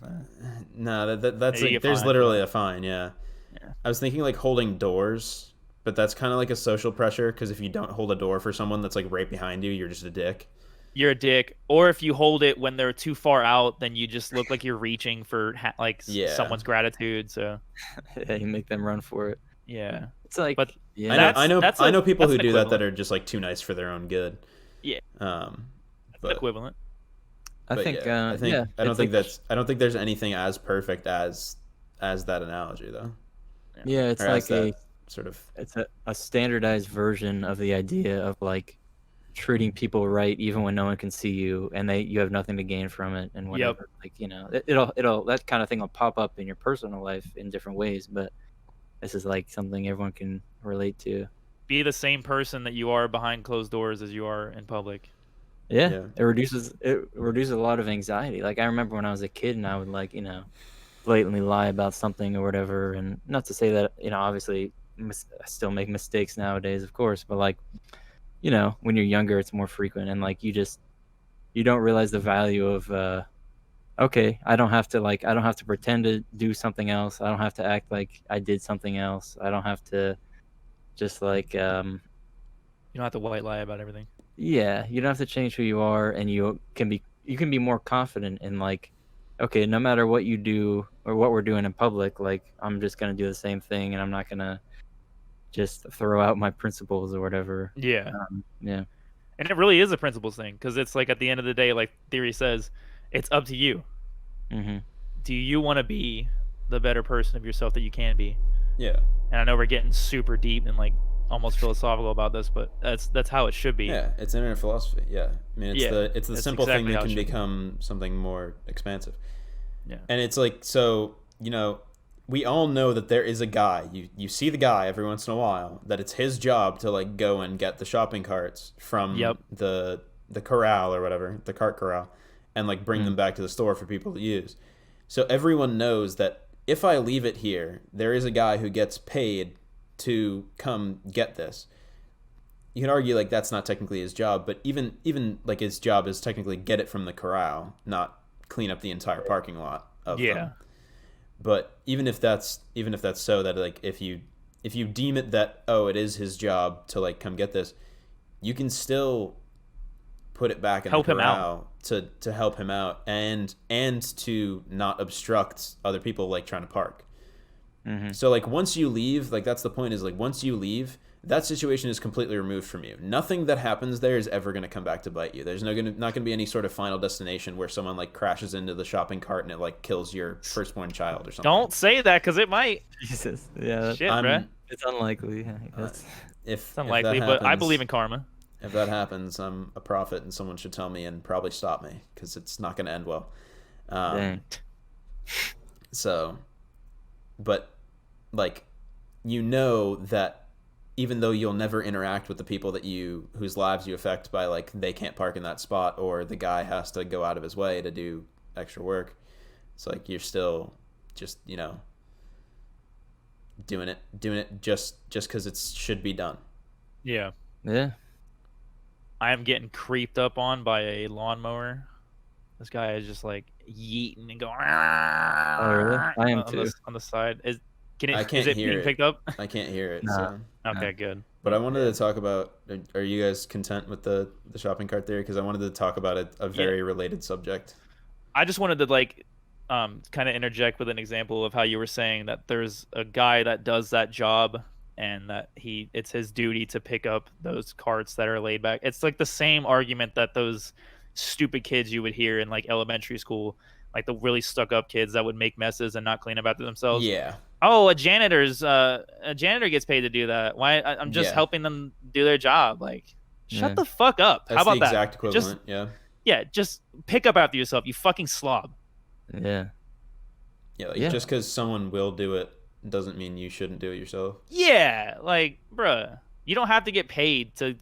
No, that's Maybe like a there's fine, literally but- a fine. Yeah. Yeah. I was thinking like holding doors, but that's kind of like a social pressure because if you don't hold a door for someone that's like right behind you, you're just a dick. You're a dick. Or if you hold it when they're too far out, then you just look like you're reaching for Yeah. someone's gratitude. So Yeah, you make them run for it. yeah. It's like, But yeah. I know that's I know a- people that's who an do that equivalent. are just like too nice for their own good. Yeah. But Equivalent. I but think, yeah, yeah, I don't it's think like- I don't think there's anything as perfect as that analogy though. Yeah, it's Or as like that sort of it's a standardized version of the idea of like treating people right even when no one can see you and you have nothing to gain from it and whatever. Like, you know, it'll that kind of thing will pop up in your personal life in different ways, but this is like something everyone can relate to. Be the same person that you are behind closed doors as you are in public. Yeah. It reduces a lot of anxiety. Like I remember when I was a kid and I would like, you know, blatantly lie about something or whatever, and not to say that, you know, obviously I still make mistakes nowadays, of course, but like, you know, when you're younger it's more frequent and like you don't realize the value of okay, I don't have to pretend to do something else. I don't have to act like I did something else. I don't have to just like You don't have to white lie about everything. yeah, you don't have to change who you are, and you can be more confident in like, okay, no matter what you do or what we're doing in public, like I'm just gonna do the same thing, and I'm not gonna just throw out my principles or whatever. Yeah. Yeah, And it really is a principles thing because it's like at the end of the day, like theory says, it's up to you. hmm Do you want to be the better person of yourself that you can be? yeah. And I know we're getting super deep and like almost philosophical about this, but that's how it should be. Yeah, it's internet philosophy. Yeah, I mean, it's Yeah, the that's simple exactly thing how that it can should be. become something more expansive. Yeah. And it's like, so you know, we all know that there is a guy. You see the guy every once in a while. That it's his job to like go and get the shopping carts from Yep. the corral or whatever, the cart corral, and like bring them back to the store for people to use. So everyone knows that if I leave it here, there is a guy who gets paid to come get this. You can argue like that's not technically his job, but even like his job is technically get it from the corral, not clean up the entire parking lot of Yeah. them. But even if that's so, that like if you deem it that, oh, it is his job to like come get this, you can still put it back in Help the him out. corral to help him out and to not obstruct other people like trying to park. So like once you leave, like that's the point, is like once you leave, that situation is completely removed from you. Nothing that happens there is ever going to come back to bite you. There's not going to be any sort of final destination where someone like crashes into the shopping cart and it like kills your firstborn child or something. Don't say that because it might. Jesus, yeah, Shit, I'm- bruh. it's unlikely. That's If It's unlikely, but I believe in karma. If that happens, I'm a prophet, and someone should tell me and probably stop me because it's not going to end well. dang. So, but like, you know that even though you'll never interact with the people whose lives you affect by like they can't park in that spot or the guy has to go out of his way to do extra work, it's like you're still just, you know, doing it just because it should be done. Yeah. Yeah. I am getting creeped up on by a lawnmower. This guy is just like yeeting and going. Oh, really? I am on too. on the side. I can't is it hear being it. picked up? I can't hear it. No. So. Okay, good. But I wanted to talk about, are you guys content with the shopping cart theory? Because I wanted to talk about a very related subject. I just wanted to like kind of interject with an example of how you were saying that there's a guy that does that job and that it's his duty to pick up those carts that are laid back. It's like the same argument that those stupid kids you would hear in like elementary school, like the really stuck up kids that would make messes and not clean up after themselves. Yeah. Oh, a janitor gets paid to do that. Why? I'm just Yeah. helping them do their job. Like, shut Yeah. the fuck up. That's How about the exact that? Just equivalent. just pick up after yourself. You fucking slob. Yeah. Yeah. Like Yeah. just because someone will do it doesn't mean you shouldn't do it yourself. Yeah, like, bruh, you don't have to get paid to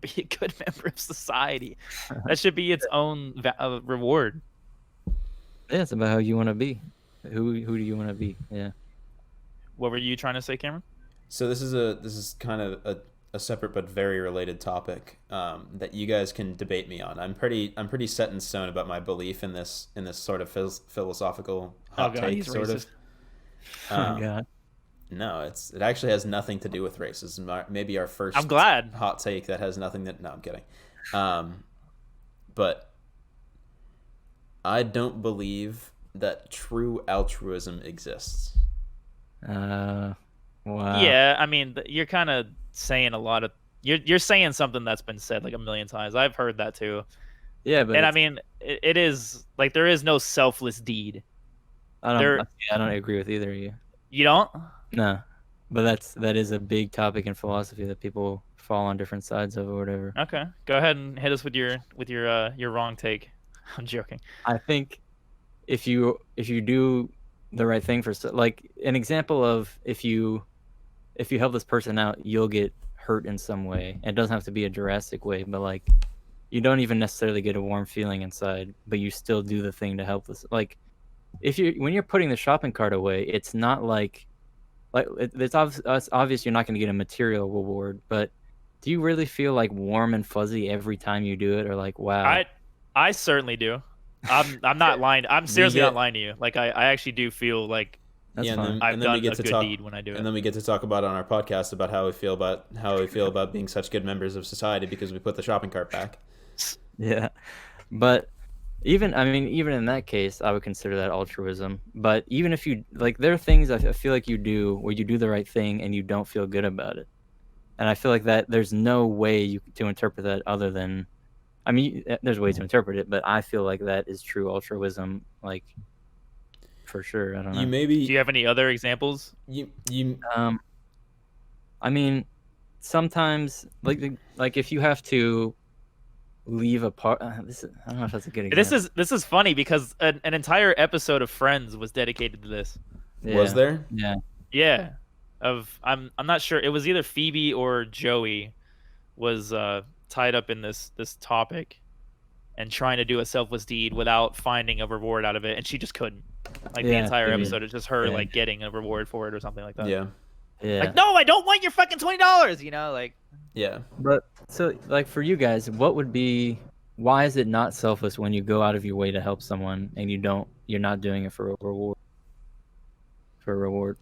be a good member of society. That should be its own reward. Yeah, it's about how you want to be. Who do you want to be? Yeah. What were you trying to say, Cameron? So this is kind of a separate but very related topic that you guys can debate me on. I'm pretty set in stone about my belief in this sort of philosophical hot God, take he's sort racist. of. Oh God. No, it actually has nothing to do with race. This is maybe our first I'm glad. hot take that has nothing that. No, I'm kidding. But I don't believe that true altruism exists. Wow. Yeah, I mean, you're kind of saying a lot of you're saying something that's been said like a million times. I've heard that too. Yeah, but And I mean, it is like there is no selfless deed. I don't agree with either of you. You don't? No, but that is a big topic in philosophy that people fall on different sides of or whatever. Okay, go ahead and hit us with your wrong take. I'm joking. I think if you do the right thing for like an example of if you help this person out, you'll get hurt in some way. It doesn't have to be a drastic way, but like you don't even necessarily get a warm feeling inside, but you still do the thing to help this. Like when you're putting the shopping cart away, it's not like it's obvious you're not going to get a material reward, but do you really feel like warm and fuzzy every time you do it, or like wow? I certainly do. I'm not lying. I'm seriously not lying to you. Like I actually do feel like That's and fine. then, I've and then done we get a to good talk, deed when I do it. and then we get to talk about on our podcast about how we feel about being such good members of society because we put the shopping cart back. Yeah, but even in that case, I would consider that altruism. But even if you like, there are things I feel like you do where you do the right thing and you don't feel good about it, and I feel like that there's no way to interpret that other than, I mean, there's ways to interpret it, but I feel like that is true altruism, like for sure. I don't know. You maybe Do you have any other examples? you I mean, sometimes like if you have to leave a part, I don't know if that's a good example. This is funny because an entire episode of Friends was dedicated to this. was there? Yeah. Yeah, I'm not sure. It was either Phoebe or Joey was tied up in this topic and trying to do a selfless deed without finding a reward out of it, and she just couldn't. Like the entire episode is just her like getting a reward for it or something like that. Yeah. Like, no, I don't want your fucking $20. You know, like. Yeah. But so like for you guys, why is it not selfless when you go out of your way to help someone and you're not doing it for a reward?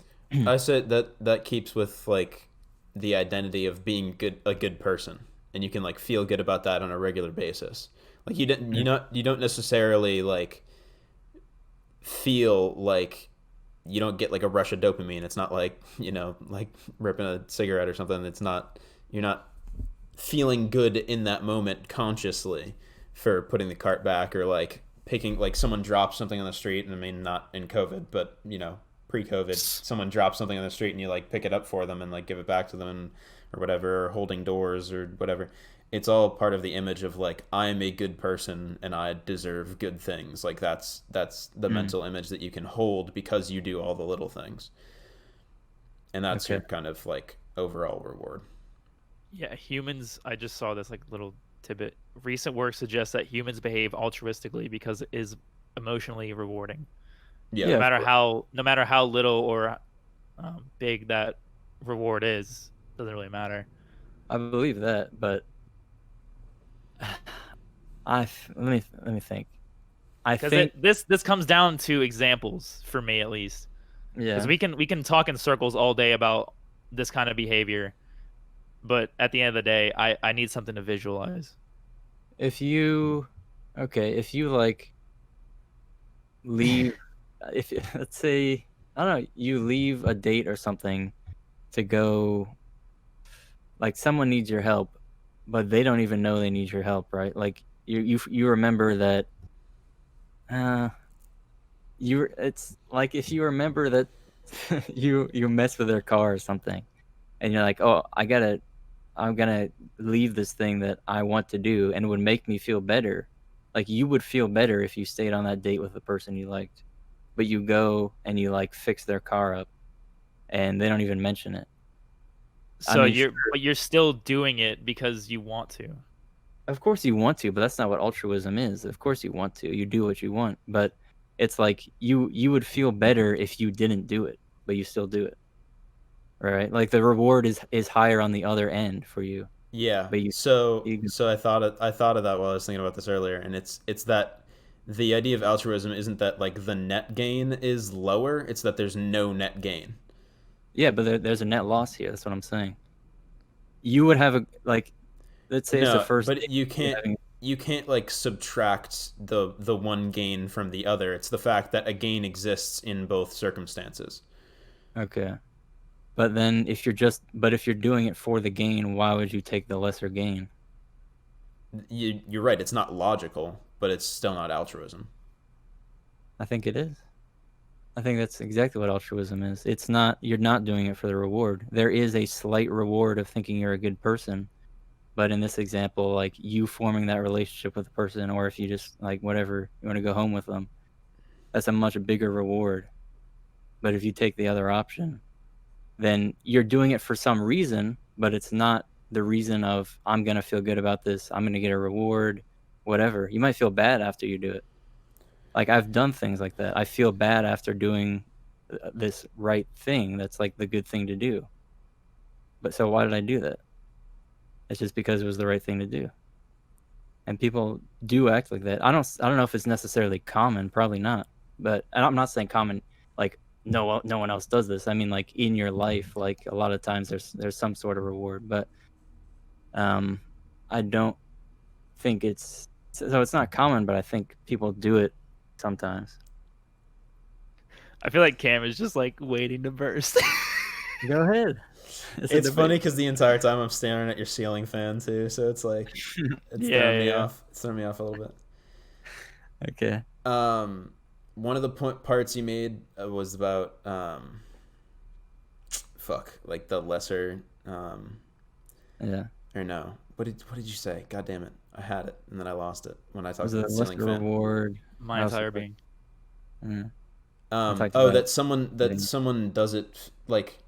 I said that keeps with like the identity of being a good person, and you can like feel good about that on a regular basis. Like you don't necessarily like feel like you don't get like a rush of dopamine. It's not like, like ripping a cigarette or something. You're not feeling good in that moment consciously for putting the cart back or like picking, like someone drops something on the street. And I mean, not in COVID, but pre-COVID, someone drops something on the street and you like pick it up for them and like give it back to them or whatever, or holding doors or whatever. It's all part of the image of like, I am a good person and I deserve good things. Like that's the mental image that you can hold because you do all the little things. And that's your kind of like overall reward. Yeah, humans, I just saw this like little tidbit. Recent work suggests that humans behave altruistically because it is emotionally rewarding. Yeah. No matter how little or big that reward is, doesn't really matter. I believe that, but let me think. I think this comes down to examples for me at least. Yeah. Because we can talk in circles all day about this kind of behavior, but at the end of the day, I need something to visualize. If you like leave, let's say, I don't know, you leave a date or something to go, like someone needs your help, but they don't even know they need your help, right? Like you remember that, it's like if you remember that you mess with their car or something, and you're like, oh, I'm gonna leave this thing that I want to do, and it would make me feel better. Like you would feel better if you stayed on that date with the person you liked, but you go and you like fix their car up, and they don't even mention it. I So mean, sure, but you're still doing it because you want to. of course you want to, but that's not what altruism is. Of course you want to. You do what you want, but it's like you would feel better if you didn't do it, but you still do it. Right? Like the reward is higher on the other end for you, Yeah. but you So I thought of that while I was thinking about this earlier, and it's that the idea of altruism isn't that like the net gain is lower, it's that there's no net gain. yeah, but there's a net loss here. That's what I'm saying. You would have a like, let's say it's the No, first but date you're having. you can't like subtract the one gain from the other. It's the fact that a gain exists in both circumstances. Okay, but then if you're doing it for the gain, why would you take the lesser gain? You're right, it's not logical, but it's still not altruism. I think it is. I think that's exactly what altruism is. It's not, you're not doing it for the reward. There is a slight reward of thinking you're a good person, but in this example, like you forming that relationship with a person, or if you just like whatever you want to go home with them, that's a much bigger reward. But if you take the other option, then you're doing it for some reason, but it's not the reason of I'm gonna feel good about this, I'm gonna get a reward, whatever. You might feel bad after you do it. Like I've done things like that. I feel bad after doing this right thing. That's like the good thing to do. But so why did I do that? It's just because it was the right thing to do. And people do act like that. I don't know if it's necessarily common, probably not. But and I'm not saying common like no one else does this. I mean like in your life, like a lot of times there's some sort of reward, but I don't think it's not common, but I think people do it sometimes. I feel like Cam is just like waiting to burst. Go ahead. It's funny because the entire time I'm staring at your ceiling fan too, so it's like it's throwing me off. It's throwing me off a little bit. Okay. One of the parts you made was about like the lesser Yeah. or no. What did you say? God damn it. I had it and then I lost it when I talked Was it about the a lesser ceiling fan. reward? My entire being. Yeah. That someone does it like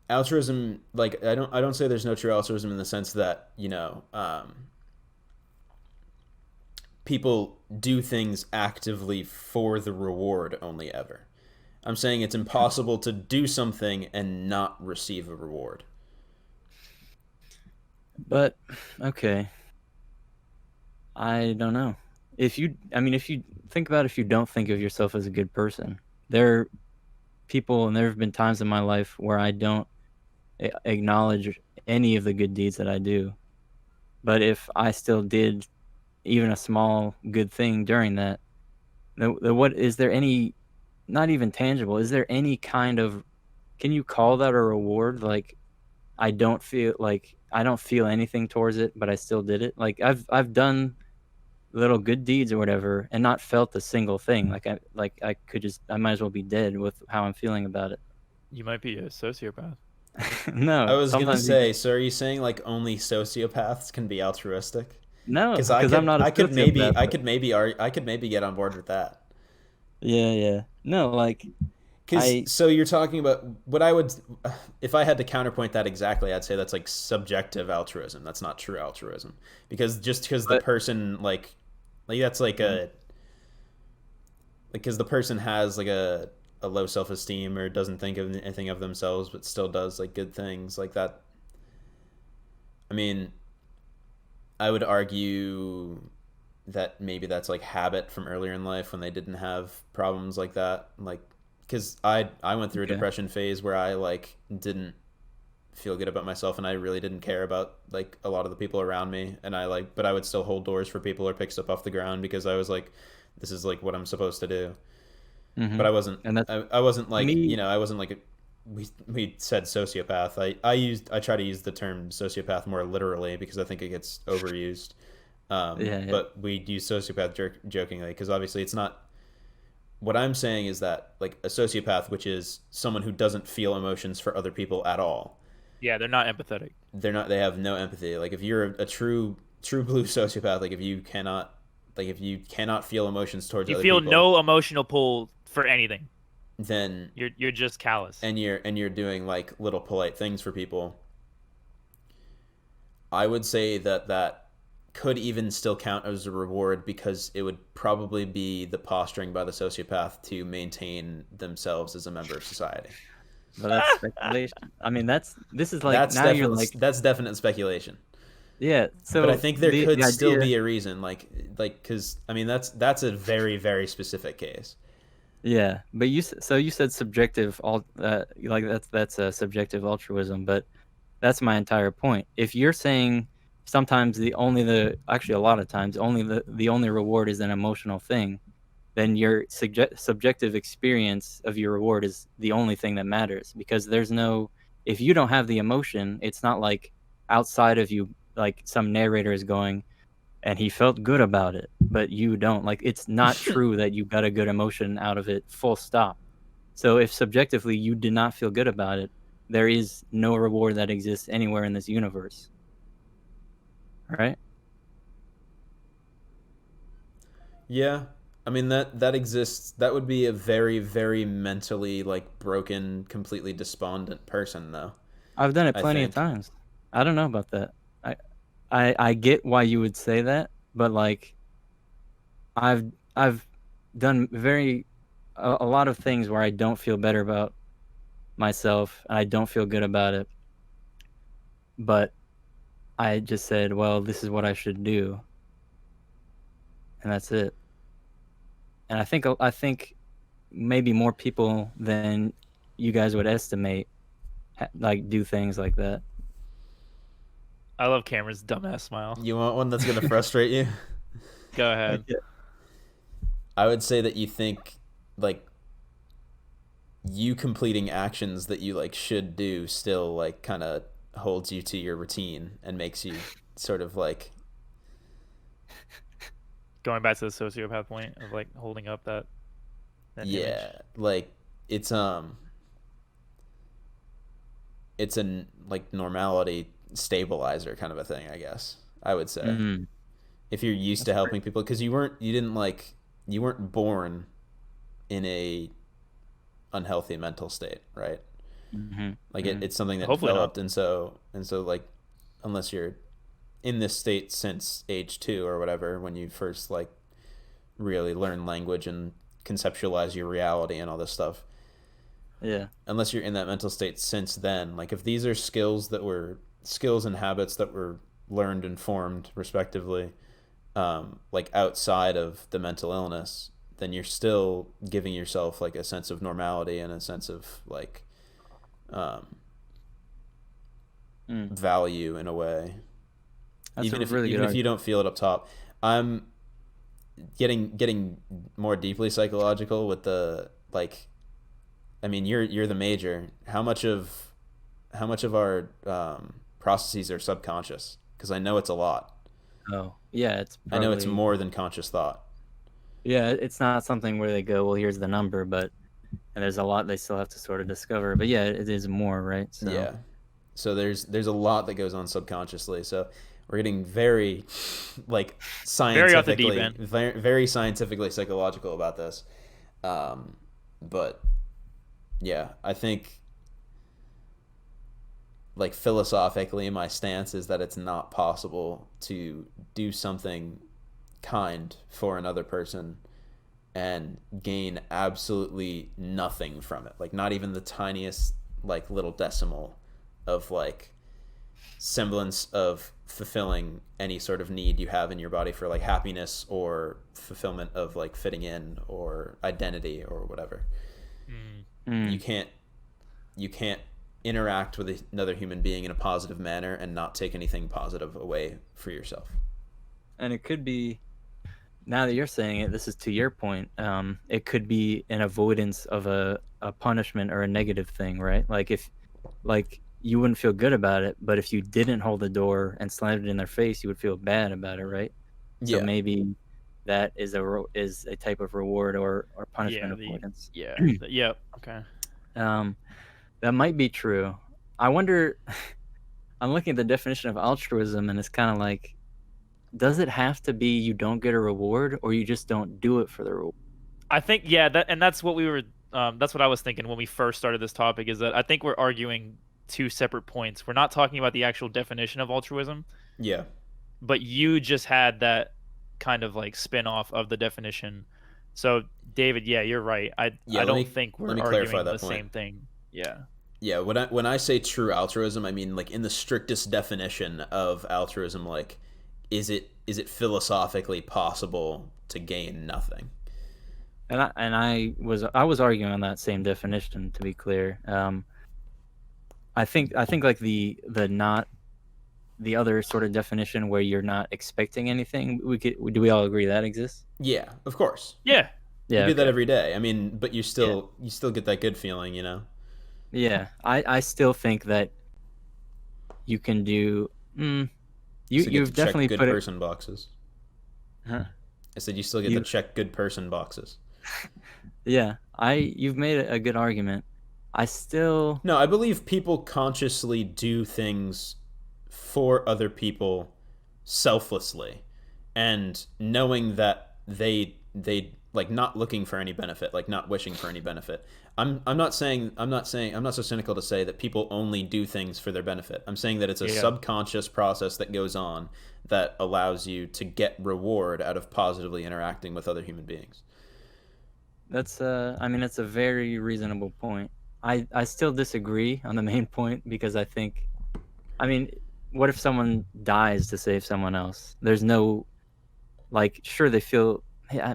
altruism. Like I don't say there's no true altruism in the sense that people do things actively for the reward only ever. I'm saying it's impossible to do something and not receive a reward. But okay. I don't know. If you think about if you don't think of yourself as a good person, there are people and there have been times in my life where I don't acknowledge any of the good deeds that I do. But if I still did even a small good thing during that, what is there any, not even tangible, is there any kind of, can you call that a reward? Like I don't feel anything towards it, but I still did it. Like I've done little good deeds or whatever and not felt a single thing. I might as well be dead with how I'm feeling about it. You might be a sociopath. No, I was gonna sometimes say, so are you saying like only sociopaths can be altruistic? no, Because I'm not a sociopath, I but- could maybe get on board with that. Yeah. No, like So you're talking about what I would, if I had to counterpoint that exactly, I'd say that's like subjective altruism. That's not true altruism, because the person like that's like a, because the person has like a low self-esteem or doesn't think of anything of themselves, but still does like good things like that. I mean, I would argue that maybe that's like habit from earlier in life when they didn't have problems like that, like. Because I went through a depression phase where I like didn't feel good about myself and I really didn't care about like a lot of the people around me, and but I would still hold doors for people or pick stuff off the ground because I was like, this is like what I'm supposed to do. Mhm. But I wasn't, And that's I wasn't like me. I wasn't like we said sociopath. I try to use the term sociopath more literally because I think it gets overused. Yeah. But we use sociopath jokingly because obviously it's not. what I'm saying is that like a sociopath, which is someone who doesn't feel emotions for other people at all, Yeah, they're not empathetic. they have no empathy. Like if you're a true blue sociopath, like if you cannot feel emotions towards You other feel people, no emotional pull for anything. then You're just callous. and you're doing like little polite things for people, I would say that that could even still count as a reward, because it would probably be the posturing by the sociopath to maintain themselves as a member of society. But that's speculation. I mean, this is like now you're like, that's definite speculation. yeah. So But I think there could the still idea, be a reason, because I mean that's a very very specific case. yeah. But you said subjective, like that's a subjective altruism, but that's my entire point. If you're saying sometimes actually a lot of times the only reward is an emotional thing, then your subjective experience of your reward is the only thing that matters, because if you don't have the emotion, it's not like outside of you, like some narrator is going and he felt good about it, but you don't. Like, it's not true that you got a good emotion out of it, full stop. So if subjectively you did not feel good about it, there is no reward that exists anywhere in this universe. Right? Yeah, I mean that exists. That would be a very very mentally like broken, completely despondent person, though. I've done it I plenty of think. times. I don't know about that. I get why you would say that, but like I've done a lot of things where I don't feel better about myself and I don't feel good about it, but I just said, well, this is what I should do, and that's it. And I think maybe more people than you guys would estimate like do things like that. I love Cameron's dumbass smile. You want one that's gonna frustrate you? Go ahead. I would say that you think like you completing actions that you like should do still like kind of holds you to your routine and makes you sort of like Going back to the sociopath point of like holding up that yeah, image. like it's it's a like normality stabilizer kind of a thing, I guess I would say. Mm-hmm. If you're used to helping people, because you weren't born in a unhealthy mental state, right? Mm-hmm. Like Mm-hmm. it's something that Hopefully not. developed, and so like unless you're in this state since age 2 or whatever, when you first like really learn language and conceptualize your reality and all this stuff, Yeah. unless you're in that mental state since then, like if these are skills and habits that were learned and formed respectively, like outside of the mental illness, then you're still giving yourself like a sense of normality and a sense of like value in a way. That's even a if really even good if you don't feel it up top. I'm getting more deeply psychological with the like. I mean, you're the major. How much of our processes are subconscious? Because I know it's a lot. Oh, yeah, it's I know it's probably, more than conscious thought. yeah, it's not something where they go, well, here's the number, but and there's a lot they still have to sort of discover. But yeah, it is more, right? So Yeah. So there's a lot that goes on subconsciously. So we're getting very like Very off the deep scientifically end. very scientifically psychological about this. But yeah, I think like philosophically my stance is that it's not possible to do something kind for another person and gain absolutely nothing from it, like not even the tiniest like little decimal of like semblance of fulfilling any sort of need you have in your body for like happiness or fulfillment of like fitting in or identity or whatever. You can't interact with another human being in a positive manner and not take anything positive away for yourself. and it could be, now that you're saying it, this is to your point. It could be an avoidance of a punishment or a negative thing, right? Like if, like you wouldn't feel good about it, but if you didn't hold the door and slammed it in their face, you would feel bad about it, right? So Yeah. maybe that is a type of reward or punishment avoidance. Okay. That might be true. I wonder. I'm looking at the definition of altruism, and it's kind of like, does it have to be you don't get a reward, or you just don't do it for the reward? I think that's what we were. That's what I was thinking when we first started this topic. Is that I think we're arguing two separate points. We're not talking about the actual definition of altruism. Yeah. But you just had that kind of like spin off of the definition. So David, yeah, you're right. I don't think we're arguing the same thing. Yeah. Yeah, when I say true altruism, I mean like in the strictest definition of altruism, like is it philosophically possible to gain nothing? And I was arguing on that same definition, to be clear. I think like the other sort of definition where you're not expecting anything. Do we all agree that exists? Yeah, of course. Yeah. You do that every day. I mean, but you still get that good feeling, you know. Yeah, I still think that you can do. You've definitely check good person boxes. Huh? I said you still get to check good person boxes. Yeah, you've made a good argument. No, I believe people consciously do things for other people selflessly, and knowing that they like not looking for any benefit, like not wishing for any benefit. I'm not so cynical to say that people only do things for their benefit. I'm saying that it's a subconscious process that goes on that allows you to get reward out of positively interacting with other human beings. That's that's a very reasonable point. I still disagree on the main point, because I think, what if someone dies to save someone else? There's no, like, sure, they feel,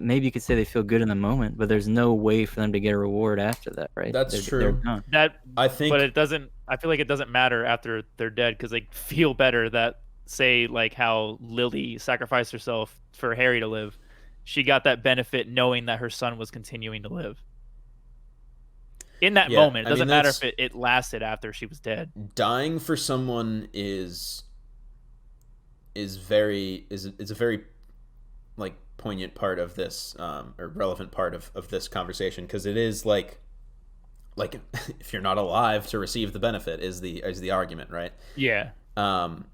maybe you could say they feel good in the moment, but there's no way for them to get a reward after that, right? That's true. But it doesn't. I feel like it doesn't matter after they're dead, because they feel better. That, say, like how Lily sacrificed herself for Harry to live, she got that benefit knowing that her son was continuing to live. In that moment, it doesn't matter if it lasted after she was dead. Dying for someone is a very like poignant part of this, or relevant part of this conversation, because it is like if you're not alive to receive the benefit is the argument, right? Yeah. Dying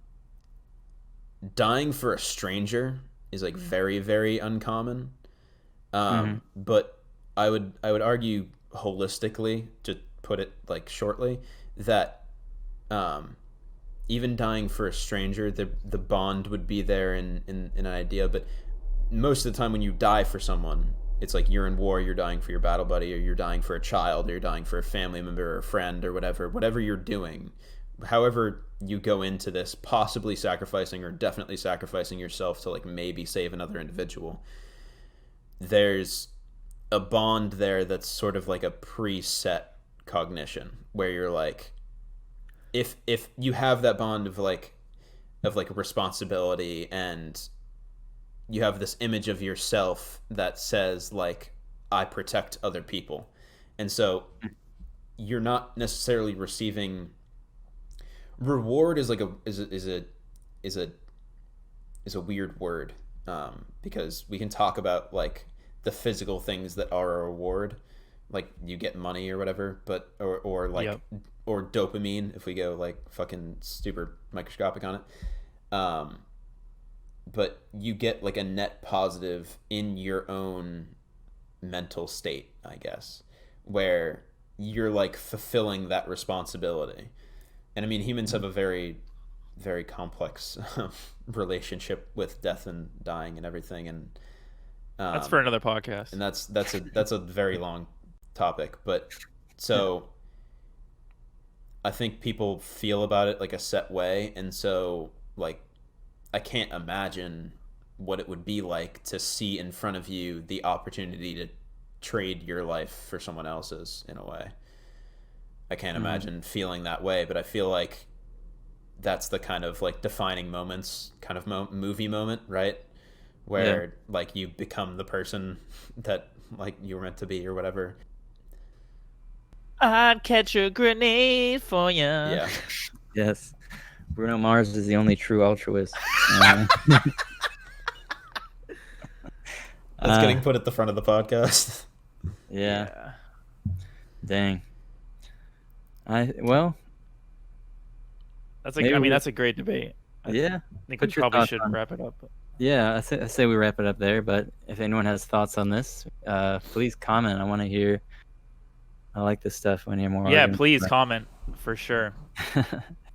for a stranger is like very, very uncommon. But I would argue holistically, to put it like shortly, that even dying for a stranger, the bond would be there in an idea. But most of the time when you die for someone, it's like you're in war, you're dying for your battle buddy, or you're dying for a child, or you're dying for a family member or a friend, or whatever you're doing. However you go into this, possibly sacrificing or definitely sacrificing yourself to like maybe save another individual, there's a bond there that's sort of like a preset cognition, where you're like, if you have that bond of responsibility, and you have this image of yourself that says like, I protect other people, and so you're not necessarily receiving reward. Is a weird word, because we can talk about like the physical things that are a reward, like you get money or whatever, but or dopamine, if we go like fucking super microscopic on it. But you get like a net positive in your own mental state, I guess, where you're like fulfilling that responsibility. And I mean, humans have a very, very complex relationship with death and dying and everything, and that's for another podcast. And that's a very long topic. But so I think people feel about it like a set way, and so like I can't imagine what it would be like to see in front of you the opportunity to trade your life for someone else's, in a way. I can't imagine feeling that way, but I feel like that's the kind of like defining moments, kind of movie moment, right? Where like you become the person that like you were meant to be or whatever. I'd catch a grenade for you. Yeah. Yes. Bruno Mars is the only true altruist. That's getting put at the front of the podcast. Yeah. Dang. Well. That's Maybe that's a great debate. I think we Put your probably thoughts should on- wrap it up. Yeah, I say we wrap it up there. But if anyone has thoughts on this, please comment. I want to hear. I like this stuff. I want to hear more. Yeah, arguments please about comment for sure. it.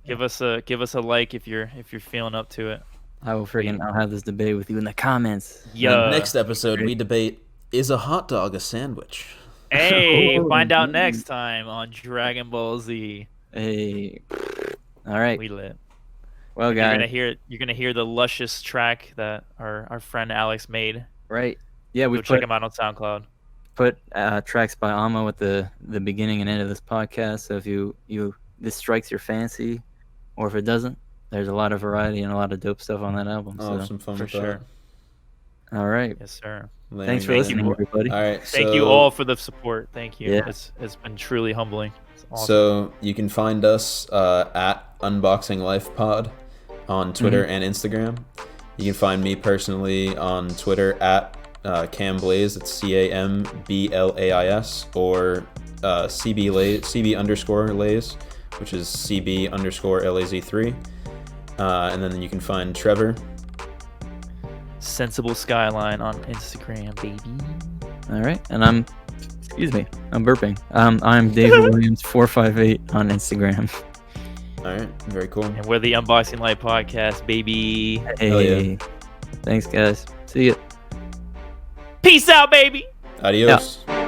Give us a like if you're feeling up to it. I'll have this debate with you in the comments. Yeah. Next episode, we debate: is a hot dog a sandwich? Hey, find out next time on Dragon Ball Z. Hey. All right. We lit. Well, You're guys. gonna hear the luscious track that our friend Alex made. Right. Yeah, we Go check him out on SoundCloud. put tracks by Amo at the beginning and end of this podcast. So if this strikes your fancy, or if it doesn't, there's a lot of variety and a lot of dope stuff on that album. I'll have So some fun for with sure. that. all right. Yes, sir. Thanks for Thank listening, you. everybody. All right. Thank you all for the support. Thank you. Yeah. It's been truly humbling. It's awesome. So you can find us at Unboxing Life Pod on Twitter and Instagram. You can find me personally on Twitter at CamBlaze. It's CAMBLAIS, or CB_Lays, which is CB_LAZ3. And then you can find Trevor. Sensible Skyline on Instagram, baby. All right, and I'm burping. I'm David Williams 458 on Instagram. All right, very cool. And we're the Unboxing Light Podcast, baby. Hey, thanks guys. See ya. Peace out, baby. Adios. Yeah.